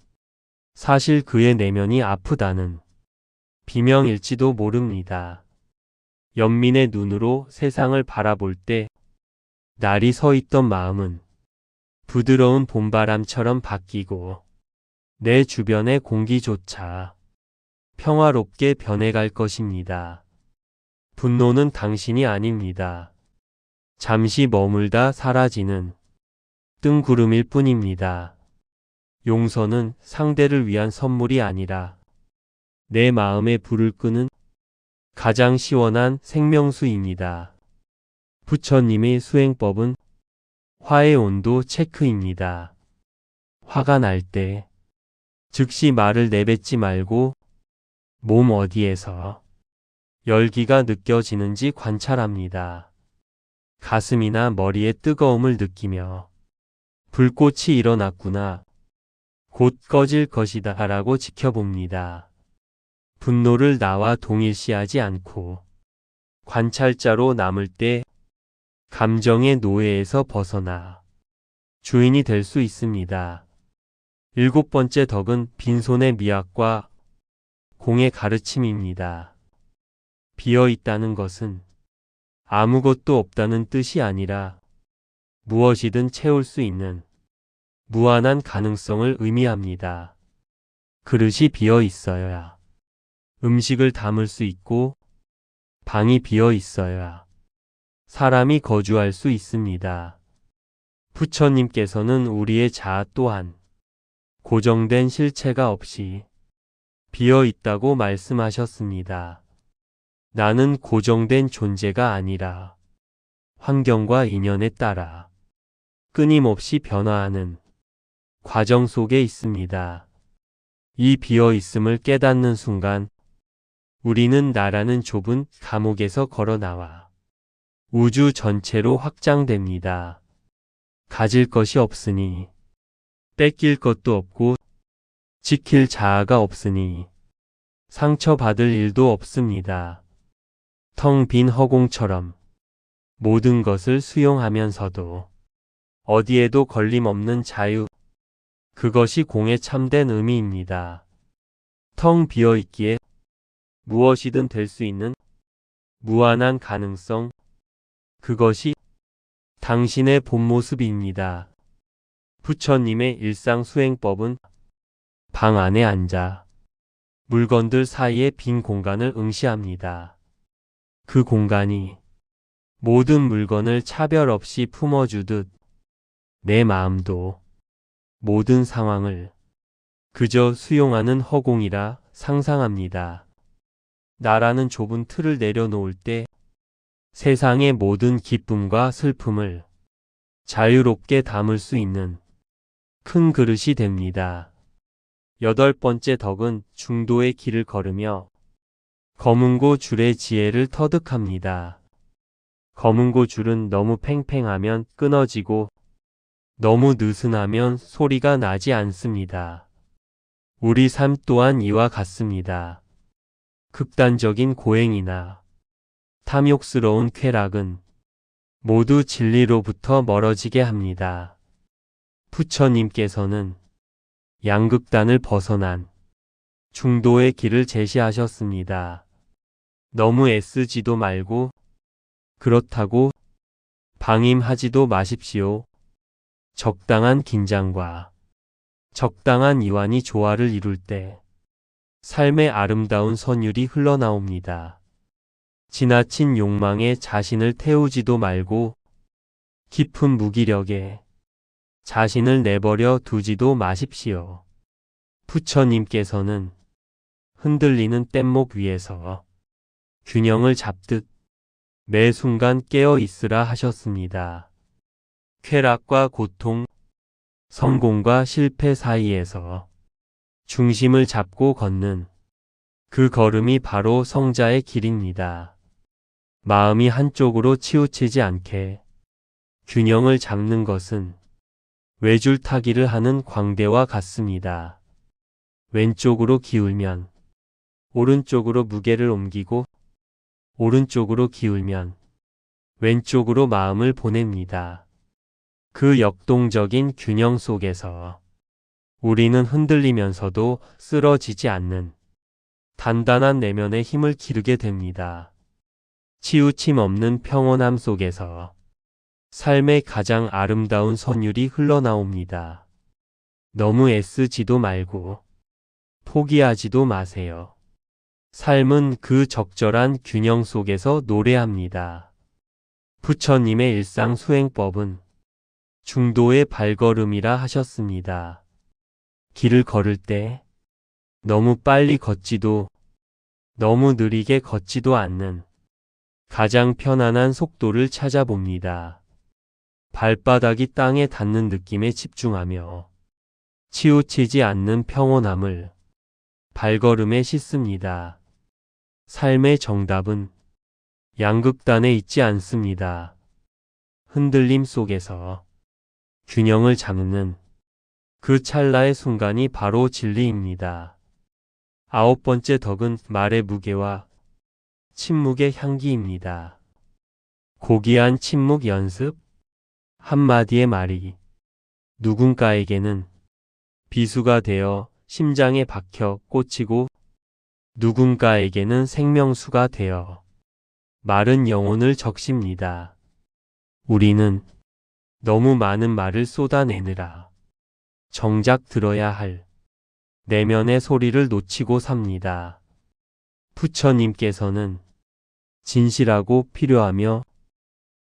사실 그의 내면이 아프다는 비명일지도 모릅니다. 연민의 눈으로 세상을 바라볼 때 날이 서 있던 마음은 부드러운 봄바람처럼 바뀌고 내 주변의 공기조차 평화롭게 변해갈 것입니다. 분노는 당신이 아닙니다. 잠시 머물다 사라지는 뜬구름일 뿐입니다. 용서는 상대를 위한 선물이 아니라 내 마음의 불을 끄는 가장 시원한 생명수입니다. 부처님의 수행법은 화의 온도 체크입니다. 화가 날 때 즉시 말을 내뱉지 말고 몸 어디에서 열기가 느껴지는지 관찰합니다. 가슴이나 머리의 뜨거움을 느끼며 불꽃이 일어났구나. 곧 꺼질 것이다 라고 지켜봅니다. 분노를 나와 동일시하지 않고 관찰자로 남을 때 감정의 노예에서 벗어나 주인이 될 수 있습니다. 7번째 덕은 빈손의 미학과 공의 가르침입니다. 비어 있다는 것은 아무것도 없다는 뜻이 아니라 무엇이든 채울 수 있는 무한한 가능성을 의미합니다. 그릇이 비어 있어야 음식을 담을 수 있고 방이 비어 있어야 사람이 거주할 수 있습니다. 부처님께서는 우리의 자아 또한 고정된 실체가 없이 비어 있다고 말씀하셨습니다. 나는 고정된 존재가 아니라 환경과 인연에 따라 끊임없이 변화하는 과정 속에 있습니다. 이 비어있음을 깨닫는 순간 우리는 나라는 좁은 감옥에서 걸어 나와 우주 전체로 확장됩니다. 가질 것이 없으니 뺏길 것도 없고 지킬 자아가 없으니 상처받을 일도 없습니다. 텅 빈 허공처럼 모든 것을 수용하면서도 어디에도 걸림없는 자유, 그것이 공의 참된 의미입니다. 텅 비어있기에 무엇이든 될 수 있는 무한한 가능성, 그것이 당신의 본 모습입니다. 부처님의 일상 수행법은 방 안에 앉아 물건들 사이의 빈 공간을 응시합니다. 그 공간이 모든 물건을 차별 없이 품어주듯 내 마음도 모든 상황을 그저 수용하는 허공이라 상상합니다. 나라는 좁은 틀을 내려놓을 때 세상의 모든 기쁨과 슬픔을 자유롭게 담을 수 있는 큰 그릇이 됩니다. 8번째 덕은 중도의 길을 걸으며 검은고 줄의 지혜를 터득합니다. 검은고 줄은 너무 팽팽하면 끊어지고 너무 느슨하면 소리가 나지 않습니다. 우리 삶 또한 이와 같습니다. 극단적인 고행이나 탐욕스러운 쾌락은 모두 진리로부터 멀어지게 합니다. 부처님께서는 양극단을 벗어난 중도의 길을 제시하셨습니다. 너무 애쓰지도 말고 그렇다고 방임하지도 마십시오. 적당한 긴장과 적당한 이완이 조화를 이룰 때 삶의 아름다운 선율이 흘러나옵니다. 지나친 욕망에 자신을 태우지도 말고 깊은 무기력에 자신을 내버려 두지도 마십시오. 부처님께서는 흔들리는 뗏목 위에서 균형을 잡듯 매 순간 깨어 있으라 하셨습니다. 쾌락과 고통, 성공과 실패 사이에서 중심을 잡고 걷는 그 걸음이 바로 성자의 길입니다. 마음이 한쪽으로 치우치지 않게 균형을 잡는 것은 외줄타기를 하는 광대와 같습니다. 왼쪽으로 기울면 오른쪽으로 무게를 옮기고 오른쪽으로 기울면 왼쪽으로 마음을 보냅니다. 그 역동적인 균형 속에서 우리는 흔들리면서도 쓰러지지 않는 단단한 내면의 힘을 기르게 됩니다. 치우침 없는 평온함 속에서 삶의 가장 아름다운 선율이 흘러나옵니다. 너무 애쓰지도 말고 포기하지도 마세요. 삶은 그 적절한 균형 속에서 노래합니다. 부처님의 일상 수행법은 중도의 발걸음이라 하셨습니다. 길을 걸을 때 너무 빨리 걷지도 너무 느리게 걷지도 않는 가장 편안한 속도를 찾아봅니다. 발바닥이 땅에 닿는 느낌에 집중하며 치우치지 않는 평온함을 발걸음에 싣습니다. 삶의 정답은 양극단에 있지 않습니다. 흔들림 속에서 균형을 잡는 그 찰나의 순간이 바로 진리입니다. 9번째 덕은 말의 무게와 침묵의 향기입니다. 고귀한 침묵 연습, 한마디의 말이 누군가에게는 비수가 되어 심장에 박혀 꽂히고 누군가에게는 생명수가 되어 마른 영혼을 적십니다. 우리는 너무 많은 말을 쏟아내느라 정작 들어야 할 내면의 소리를 놓치고 삽니다. 부처님께서는 진실하고 필요하며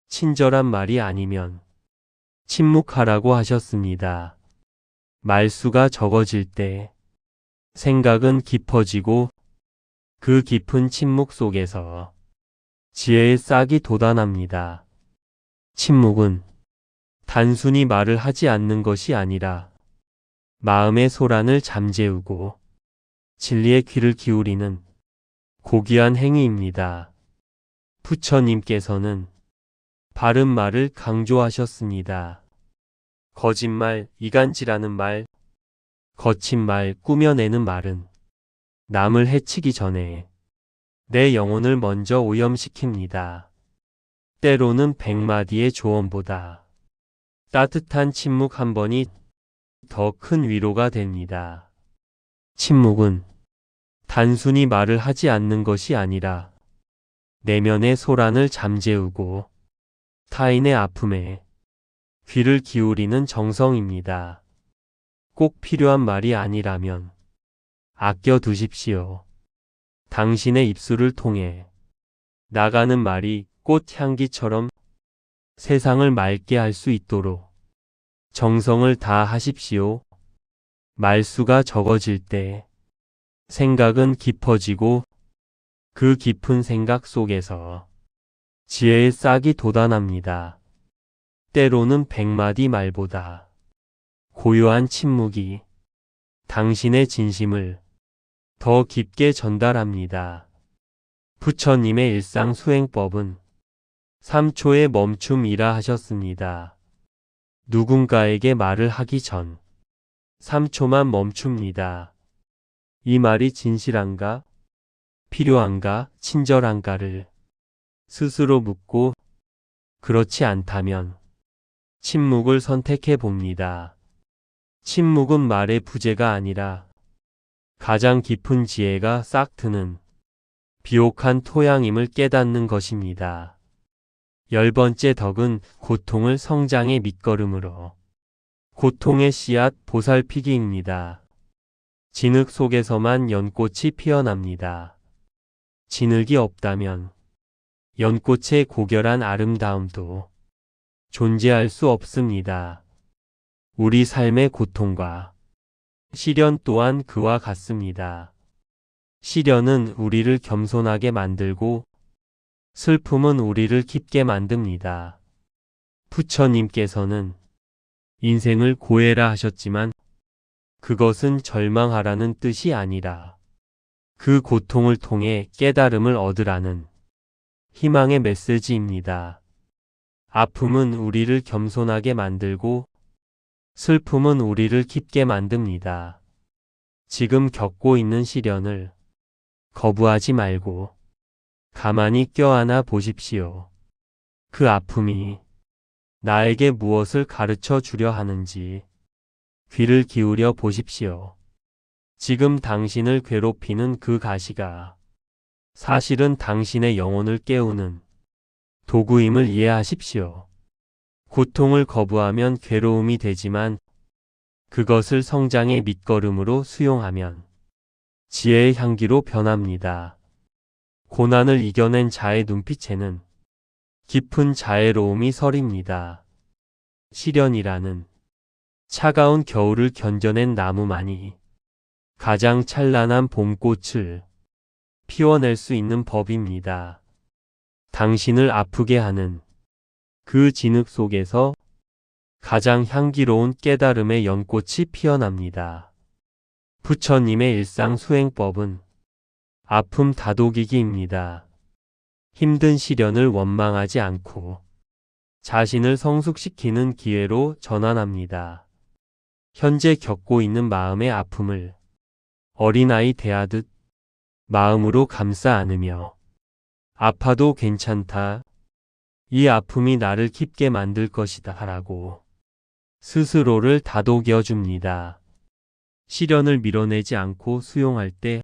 친절한 말이 아니면 침묵하라고 하셨습니다. 말수가 적어질 때 생각은 깊어지고 그 깊은 침묵 속에서 지혜의 싹이 돋아납니다. 침묵은 단순히 말을 하지 않는 것이 아니라 마음의 소란을 잠재우고 진리의 귀를 기울이는 고귀한 행위입니다. 부처님께서는 바른 말을 강조하셨습니다. 거짓말, 이간질하는 말, 거친 말, 꾸며내는 말은 남을 해치기 전에 내 영혼을 먼저 오염시킵니다. 때로는 100마디의 조언보다 따뜻한 침묵 한 번이 더 큰 위로가 됩니다. 침묵은 단순히 말을 하지 않는 것이 아니라 내면의 소란을 잠재우고 타인의 아픔에 귀를 기울이는 정성입니다. 꼭 필요한 말이 아니라면 아껴 두십시오. 당신의 입술을 통해 나가는 말이 꽃향기처럼 세상을 맑게 할 수 있도록 정성을 다하십시오. 말수가 적어질 때 생각은 깊어지고 그 깊은 생각 속에서 지혜의 싹이 돋아납니다. 때로는 100마디 말보다 고요한 침묵이 당신의 진심을 더 깊게 전달합니다. 부처님의 일상 수행법은 3초의 멈춤이라 하셨습니다. 누군가에게 말을 하기 전 3초만 멈춥니다. 이 말이 진실한가, 필요한가, 친절한가를 스스로 묻고 그렇지 않다면 침묵을 선택해 봅니다. 침묵은 말의 부재가 아니라 가장 깊은 지혜가 싹 트는 비옥한 토양임을 깨닫는 것입니다. 10번째 덕은 고통을 성장의 밑거름으로 고통의 씨앗 보살피기입니다. 진흙 속에서만 연꽃이 피어납니다. 진흙이 없다면 연꽃의 고결한 아름다움도 존재할 수 없습니다. 우리 삶의 고통과 시련 또한 그와 같습니다. 시련은 우리를 겸손하게 만들고 슬픔은 우리를 깊게 만듭니다. 부처님께서는 인생을 고해라 하셨지만 그것은 절망하라는 뜻이 아니라 그 고통을 통해 깨달음을 얻으라는 희망의 메시지입니다. 아픔은 우리를 겸손하게 만들고 슬픔은 우리를 깊게 만듭니다. 지금 겪고 있는 시련을 거부하지 말고 가만히 껴안아 보십시오. 그 아픔이 나에게 무엇을 가르쳐 주려 하는지 귀를 기울여 보십시오. 지금 당신을 괴롭히는 그 가시가 사실은 당신의 영혼을 깨우는 도구임을 이해하십시오. 고통을 거부하면 괴로움이 되지만 그것을 성장의 밑거름으로 수용하면 지혜의 향기로 변합니다. 고난을 이겨낸 자의 눈빛에는 깊은 자애로움이 서립니다. 시련이라는 차가운 겨울을 견뎌낸 나무만이 가장 찬란한 봄꽃을 피워낼 수 있는 법입니다. 당신을 아프게 하는 그 진흙 속에서 가장 향기로운 깨달음의 연꽃이 피어납니다. 부처님의 일상 수행법은 아픔 다독이기입니다. 힘든 시련을 원망하지 않고 자신을 성숙시키는 기회로 전환합니다. 현재 겪고 있는 마음의 아픔을 어린아이 대하듯 마음으로 감싸 안으며 아파도 괜찮다. 이 아픔이 나를 깊게 만들 것이다 라고 스스로를 다독여 줍니다. 시련을 밀어내지 않고 수용할 때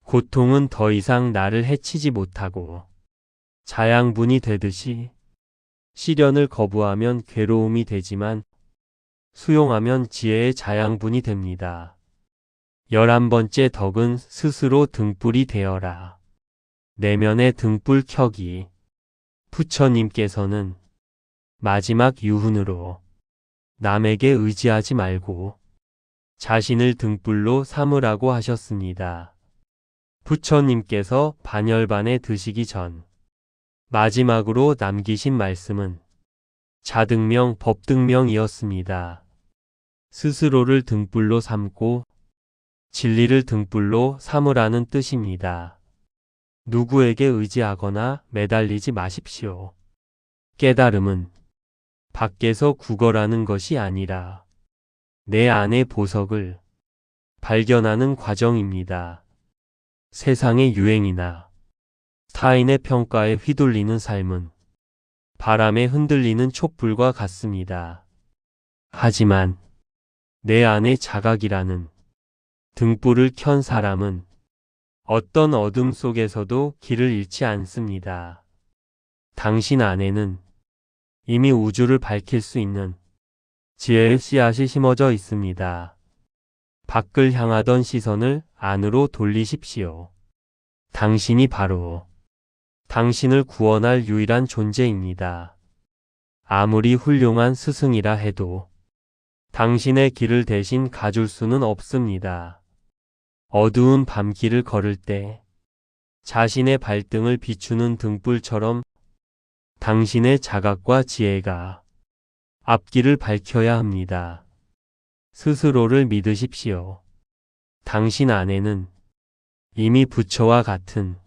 고통은 더 이상 나를 해치지 못하고 자양분이 되듯이 시련을 거부하면 괴로움이 되지만 수용하면 지혜의 자양분이 됩니다. 11번째 덕은 스스로 등불이 되어라. 내면의 등불 켜기. 부처님께서는 마지막 유훈으로 남에게 의지하지 말고 자신을 등불로 삼으라고 하셨습니다. 부처님께서 반열반에 드시기 전 마지막으로 남기신 말씀은 자등명 법등명이었습니다. 스스로를 등불로 삼고 진리를 등불로 삼으라는 뜻입니다. 누구에게 의지하거나 매달리지 마십시오. 깨달음은 밖에서 구걸하는 것이 아니라 내 안의 보석을 발견하는 과정입니다. 세상의 유행이나 타인의 평가에 휘둘리는 삶은 바람에 흔들리는 촛불과 같습니다. 하지만 내 안의 자각이라는 등불을 켠 사람은 어떤 어둠 속에서도 길을 잃지 않습니다. 당신 안에는 이미 우주를 밝힐 수 있는 지혜의 씨앗이 심어져 있습니다. 밖을 향하던 시선을 안으로 돌리십시오. 당신이 바로 당신을 구원할 유일한 존재입니다. 아무리 훌륭한 스승이라 해도 당신의 길을 대신 가줄 수는 없습니다. 어두운 밤길을 걸을 때 자신의 발등을 비추는 등불처럼 당신의 자각과 지혜가 앞길을 밝혀야 합니다. 스스로를 믿으십시오. 당신 안에는 이미 부처와 같은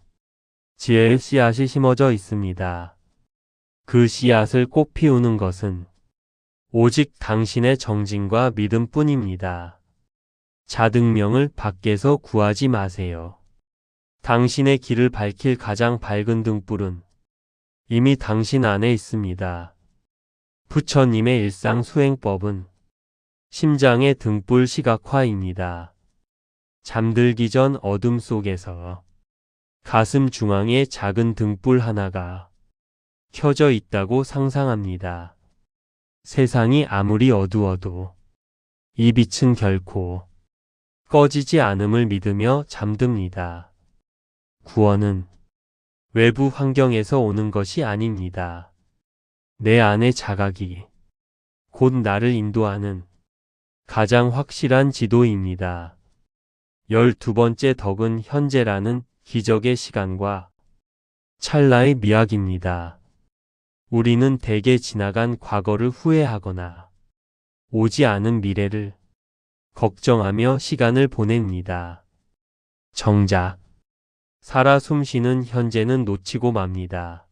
지혜의 씨앗이 심어져 있습니다. 그 씨앗을 꼭 피우는 것은 오직 당신의 정진과 믿음뿐입니다. 자등명을 밖에서 구하지 마세요. 당신의 길을 밝힐 가장 밝은 등불은 이미 당신 안에 있습니다. 부처님의 일상 수행법은 심장의 등불 시각화입니다. 잠들기 전 어둠 속에서 가슴 중앙에 작은 등불 하나가 켜져 있다고 상상합니다. 세상이 아무리 어두워도 이 빛은 결코 꺼지지 않음을 믿으며 잠듭니다. 구원은 외부 환경에서 오는 것이 아닙니다. 내 안의 자각이 곧 나를 인도하는 가장 확실한 지도입니다. 12번째 덕은 현재라는 기적의 시간과 찰나의 미학입니다. 우리는 대개 지나간 과거를 후회하거나 오지 않은 미래를 걱정하며 시간을 보냅니다. 정작 살아 숨쉬는 현재는 놓치고 맙니다.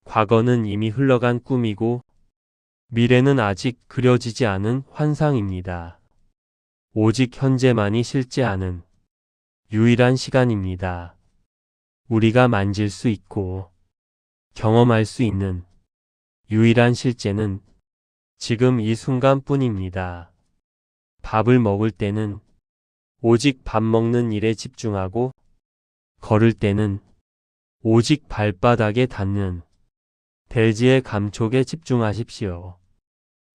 과거는 이미 흘러간 꿈이고 미래는 아직 그려지지 않은 환상입니다. 오직 현재만이 실제하는 유일한 시간입니다. 우리가 만질 수 있고 경험할 수 있는 유일한 실제는 지금 이 순간뿐입니다. 밥을 먹을 때는 오직 밥 먹는 일에 집중하고 걸을 때는 오직 발바닥에 닿는 대지의 감촉에 집중하십시오.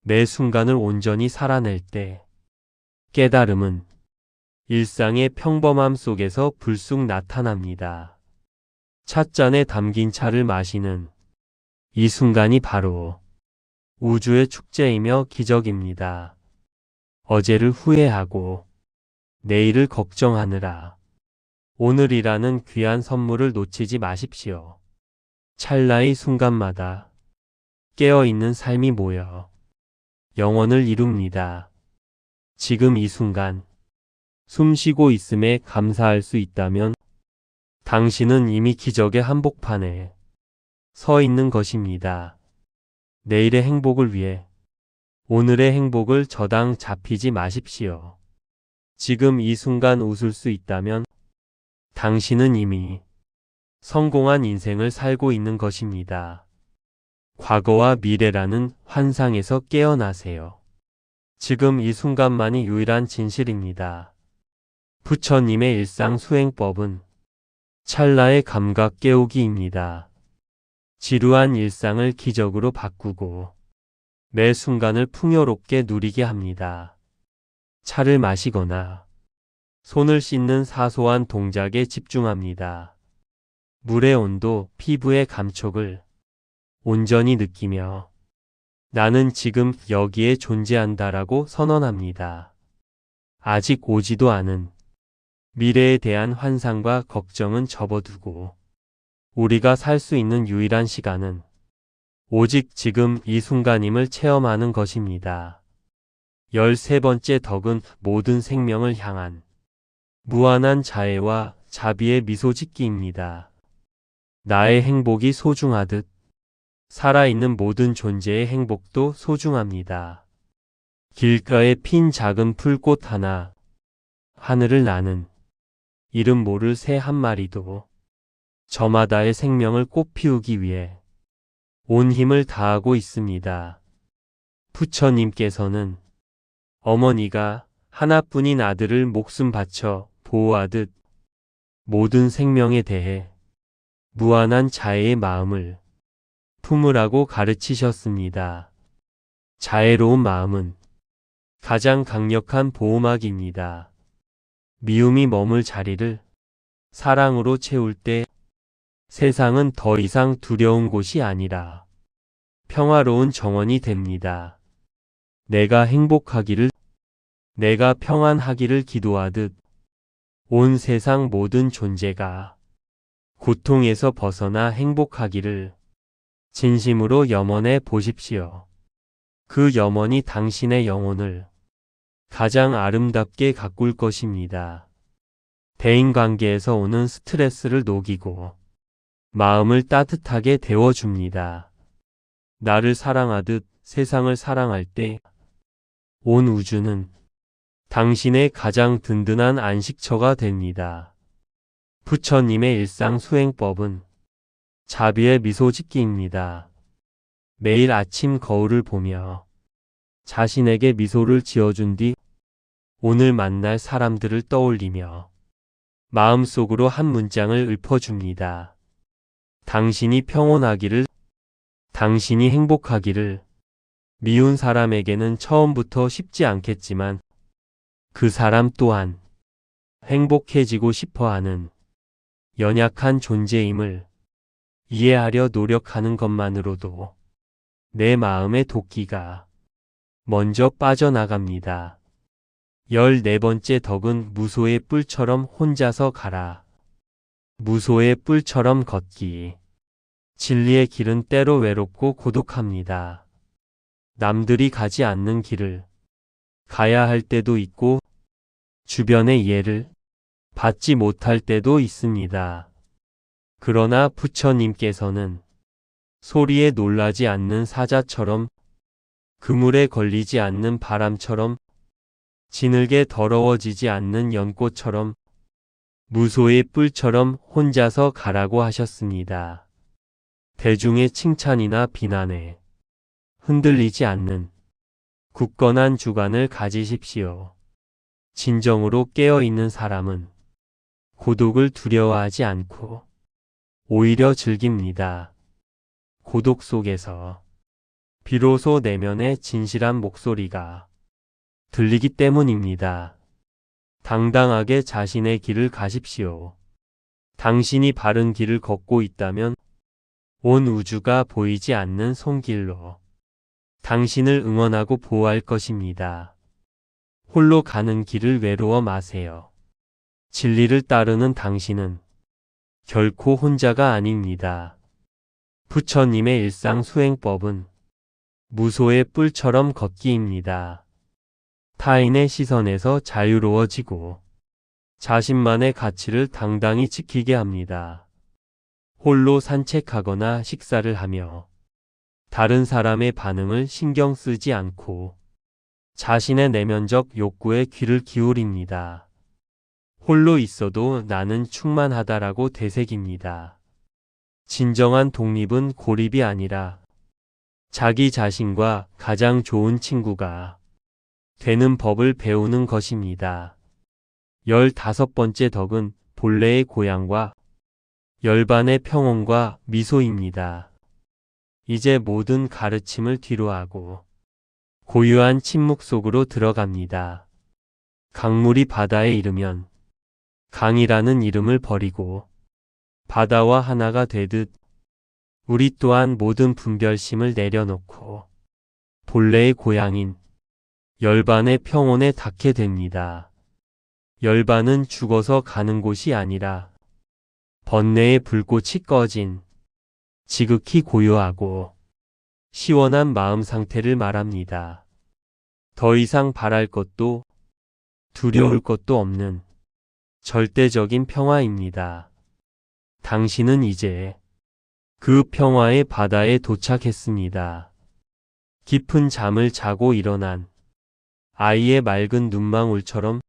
매 순간을 온전히 살아낼 때 깨달음은 일상의 평범함 속에서 불쑥 나타납니다. 찻잔에 담긴 차를 마시는 이 순간이 바로 우주의 축제이며 기적입니다. 어제를 후회하고 내일을 걱정하느라 오늘이라는 귀한 선물을 놓치지 마십시오. 찰나의 순간마다 깨어있는 삶이 모여 영혼을 이룹니다. 지금 이 순간 숨 쉬고 있음에 감사할 수 있다면 당신은 이미 기적의 한복판에 서 있는 것입니다. 내일의 행복을 위해 오늘의 행복을 저당 잡히지 마십시오. 지금 이 순간 웃을 수 있다면 당신은 이미 성공한 인생을 살고 있는 것입니다. 과거와 미래라는 환상에서 깨어나세요. 지금 이 순간만이 유일한 진실입니다. 부처님의 일상 수행법은 찰나의 감각 깨우기입니다. 지루한 일상을 기적으로 바꾸고 매 순간을 풍요롭게 누리게 합니다. 차를 마시거나 손을 씻는 사소한 동작에 집중합니다. 물의 온도, 피부의 감촉을 온전히 느끼며 나는 지금 여기에 존재한다라고 선언합니다. 아직 오지도 않은 미래에 대한 환상과 걱정은 접어두고 우리가 살 수 있는 유일한 시간은 오직 지금 이 순간임을 체험하는 것입니다. 13번째 덕은 모든 생명을 향한 무한한 자애와 자비의 미소 짓기입니다. 나의 행복이 소중하듯 살아있는 모든 존재의 행복도 소중합니다. 길가에 핀 작은 풀꽃 하나, 하늘을 나는 이름 모를 새 한 마리도 저마다의 생명을 꽃피우기 위해 온 힘을 다하고 있습니다. 부처님께서는 어머니가 하나뿐인 아들을 목숨 바쳐 보호하듯 모든 생명에 대해 무한한 자애의 마음을 품으라고 가르치셨습니다. 자애로운 마음은 가장 강력한 보호막입니다. 미움이 머물 자리를 사랑으로 채울 때 세상은 더 이상 두려운 곳이 아니라 평화로운 정원이 됩니다. 내가 행복하기를, 내가 평안하기를 기도하듯 온 세상 모든 존재가 고통에서 벗어나 행복하기를 진심으로 염원해 보십시오. 그 염원이 당신의 영혼을 가장 아름답게 가꿀 것입니다. 대인관계에서 오는 스트레스를 녹이고 마음을 따뜻하게 데워줍니다. 나를 사랑하듯 세상을 사랑할 때 온 우주는 당신의 가장 든든한 안식처가 됩니다. 부처님의 일상 수행법은 자비의 미소 짓기입니다. 매일 아침 거울을 보며 자신에게 미소를 지어준 뒤 오늘 만날 사람들을 떠올리며 마음속으로 한 문장을 읊어줍니다. 당신이 평온하기를, 당신이 행복하기를. 미운 사람에게는 처음부터 쉽지 않겠지만 그 사람 또한 행복해지고 싶어하는 연약한 존재임을 이해하려 노력하는 것만으로도 내 마음의 도끼가 먼저 빠져나갑니다. 14번째 덕은 무소의 뿔처럼 혼자서 가라. 무소의 뿔처럼 걷기. 진리의 길은 때로 외롭고 고독합니다. 남들이 가지 않는 길을 가야 할 때도 있고 주변의 이해를 받지 못할 때도 있습니다. 그러나 부처님께서는 소리에 놀라지 않는 사자처럼, 그물에 걸리지 않는 바람처럼, 지늘게 더러워지지 않는 연꽃처럼, 무소의 뿔처럼 혼자서 가라고 하셨습니다. 대중의 칭찬이나 비난에 흔들리지 않는 굳건한 주관을 가지십시오. 진정으로 깨어있는 사람은 고독을 두려워하지 않고 오히려 즐깁니다. 고독 속에서 비로소 내면의 진실한 목소리가 들리기 때문입니다. 당당하게 자신의 길을 가십시오. 당신이 바른 길을 걷고 있다면 온 우주가 보이지 않는 손길로 당신을 응원하고 보호할 것입니다. 홀로 가는 길을 외로워 마세요. 진리를 따르는 당신은 결코 혼자가 아닙니다. 부처님의 일상 수행법은 무소의 뿔처럼 걷기입니다. 타인의 시선에서 자유로워지고 자신만의 가치를 당당히 지키게 합니다. 홀로 산책하거나 식사를 하며 다른 사람의 반응을 신경 쓰지 않고 자신의 내면적 욕구에 귀를 기울입니다. 홀로 있어도 나는 충만하다라고 되새깁니다. 진정한 독립은 고립이 아니라 자기 자신과 가장 좋은 친구가 되는 법을 배우는 것입니다. 15번째 덕은 본래의 고향과 열반의 평온과 미소입니다. 이제 모든 가르침을 뒤로하고 고요한 침묵 속으로 들어갑니다. 강물이 바다에 이르면 강이라는 이름을 버리고 바다와 하나가 되듯 우리 또한 모든 분별심을 내려놓고 본래의 고향인 열반의 평온에 닿게 됩니다. 열반은 죽어서 가는 곳이 아니라 번뇌의 불꽃이 꺼진 지극히 고요하고 시원한 마음 상태를 말합니다. 더 이상 바랄 것도 두려울 것도 없는 절대적인 평화입니다. 당신은 이제 그 평화의 바다에 도착했습니다. 깊은 잠을 자고 일어난 아이의 맑은 눈망울처럼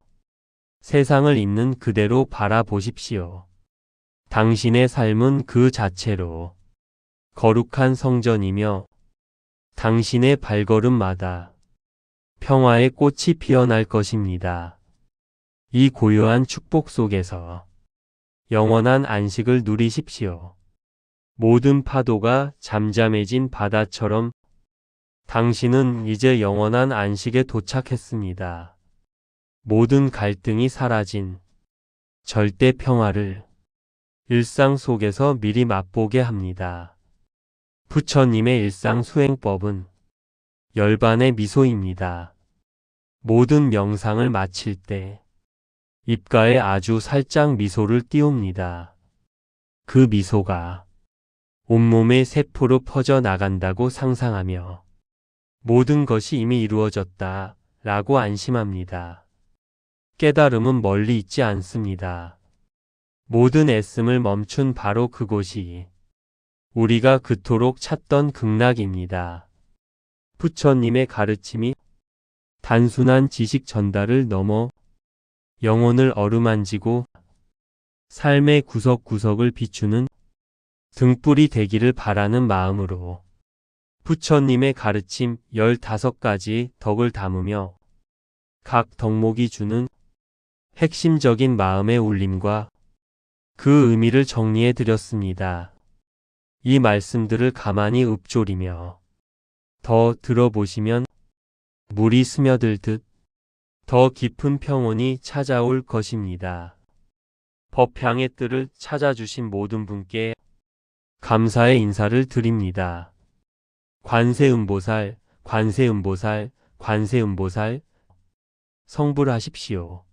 세상을 있는 그대로 바라보십시오. 당신의 삶은 그 자체로 거룩한 성전이며 당신의 발걸음마다 평화의 꽃이 피어날 것입니다. 이 고요한 축복 속에서 영원한 안식을 누리십시오. 모든 파도가 잠잠해진 바다처럼 당신은 이제 영원한 안식에 도착했습니다. 모든 갈등이 사라진 절대 평화를 일상 속에서 미리 맛보게 합니다. 부처님의 일상 수행법은 열반의 미소입니다. 모든 명상을 마칠 때 입가에 아주 살짝 미소를 띄웁니다. 그 미소가 온몸의 세포로 퍼져나간다고 상상하며 모든 것이 이미 이루어졌다 라고 안심합니다. 깨달음은 멀리 있지 않습니다. 모든 애씀을 멈춘 바로 그곳이 우리가 그토록 찾던 극락입니다. 부처님의 가르침이 단순한 지식 전달을 넘어 영혼을 어루만지고 삶의 구석구석을 비추는 등불이 되기를 바라는 마음으로 부처님의 가르침 15가지 덕을 담으며 각 덕목이 주는 핵심적인 마음의 울림과 그 의미를 정리해 드렸습니다. 이 말씀들을 가만히 읊조리며 더 들어보시면 물이 스며들듯 더 깊은 평온이 찾아올 것입니다. 법향의 뜰을 찾아주신 모든 분께 감사의 인사를 드립니다. 관세음보살, 관세음보살, 관세음보살 성불하십시오.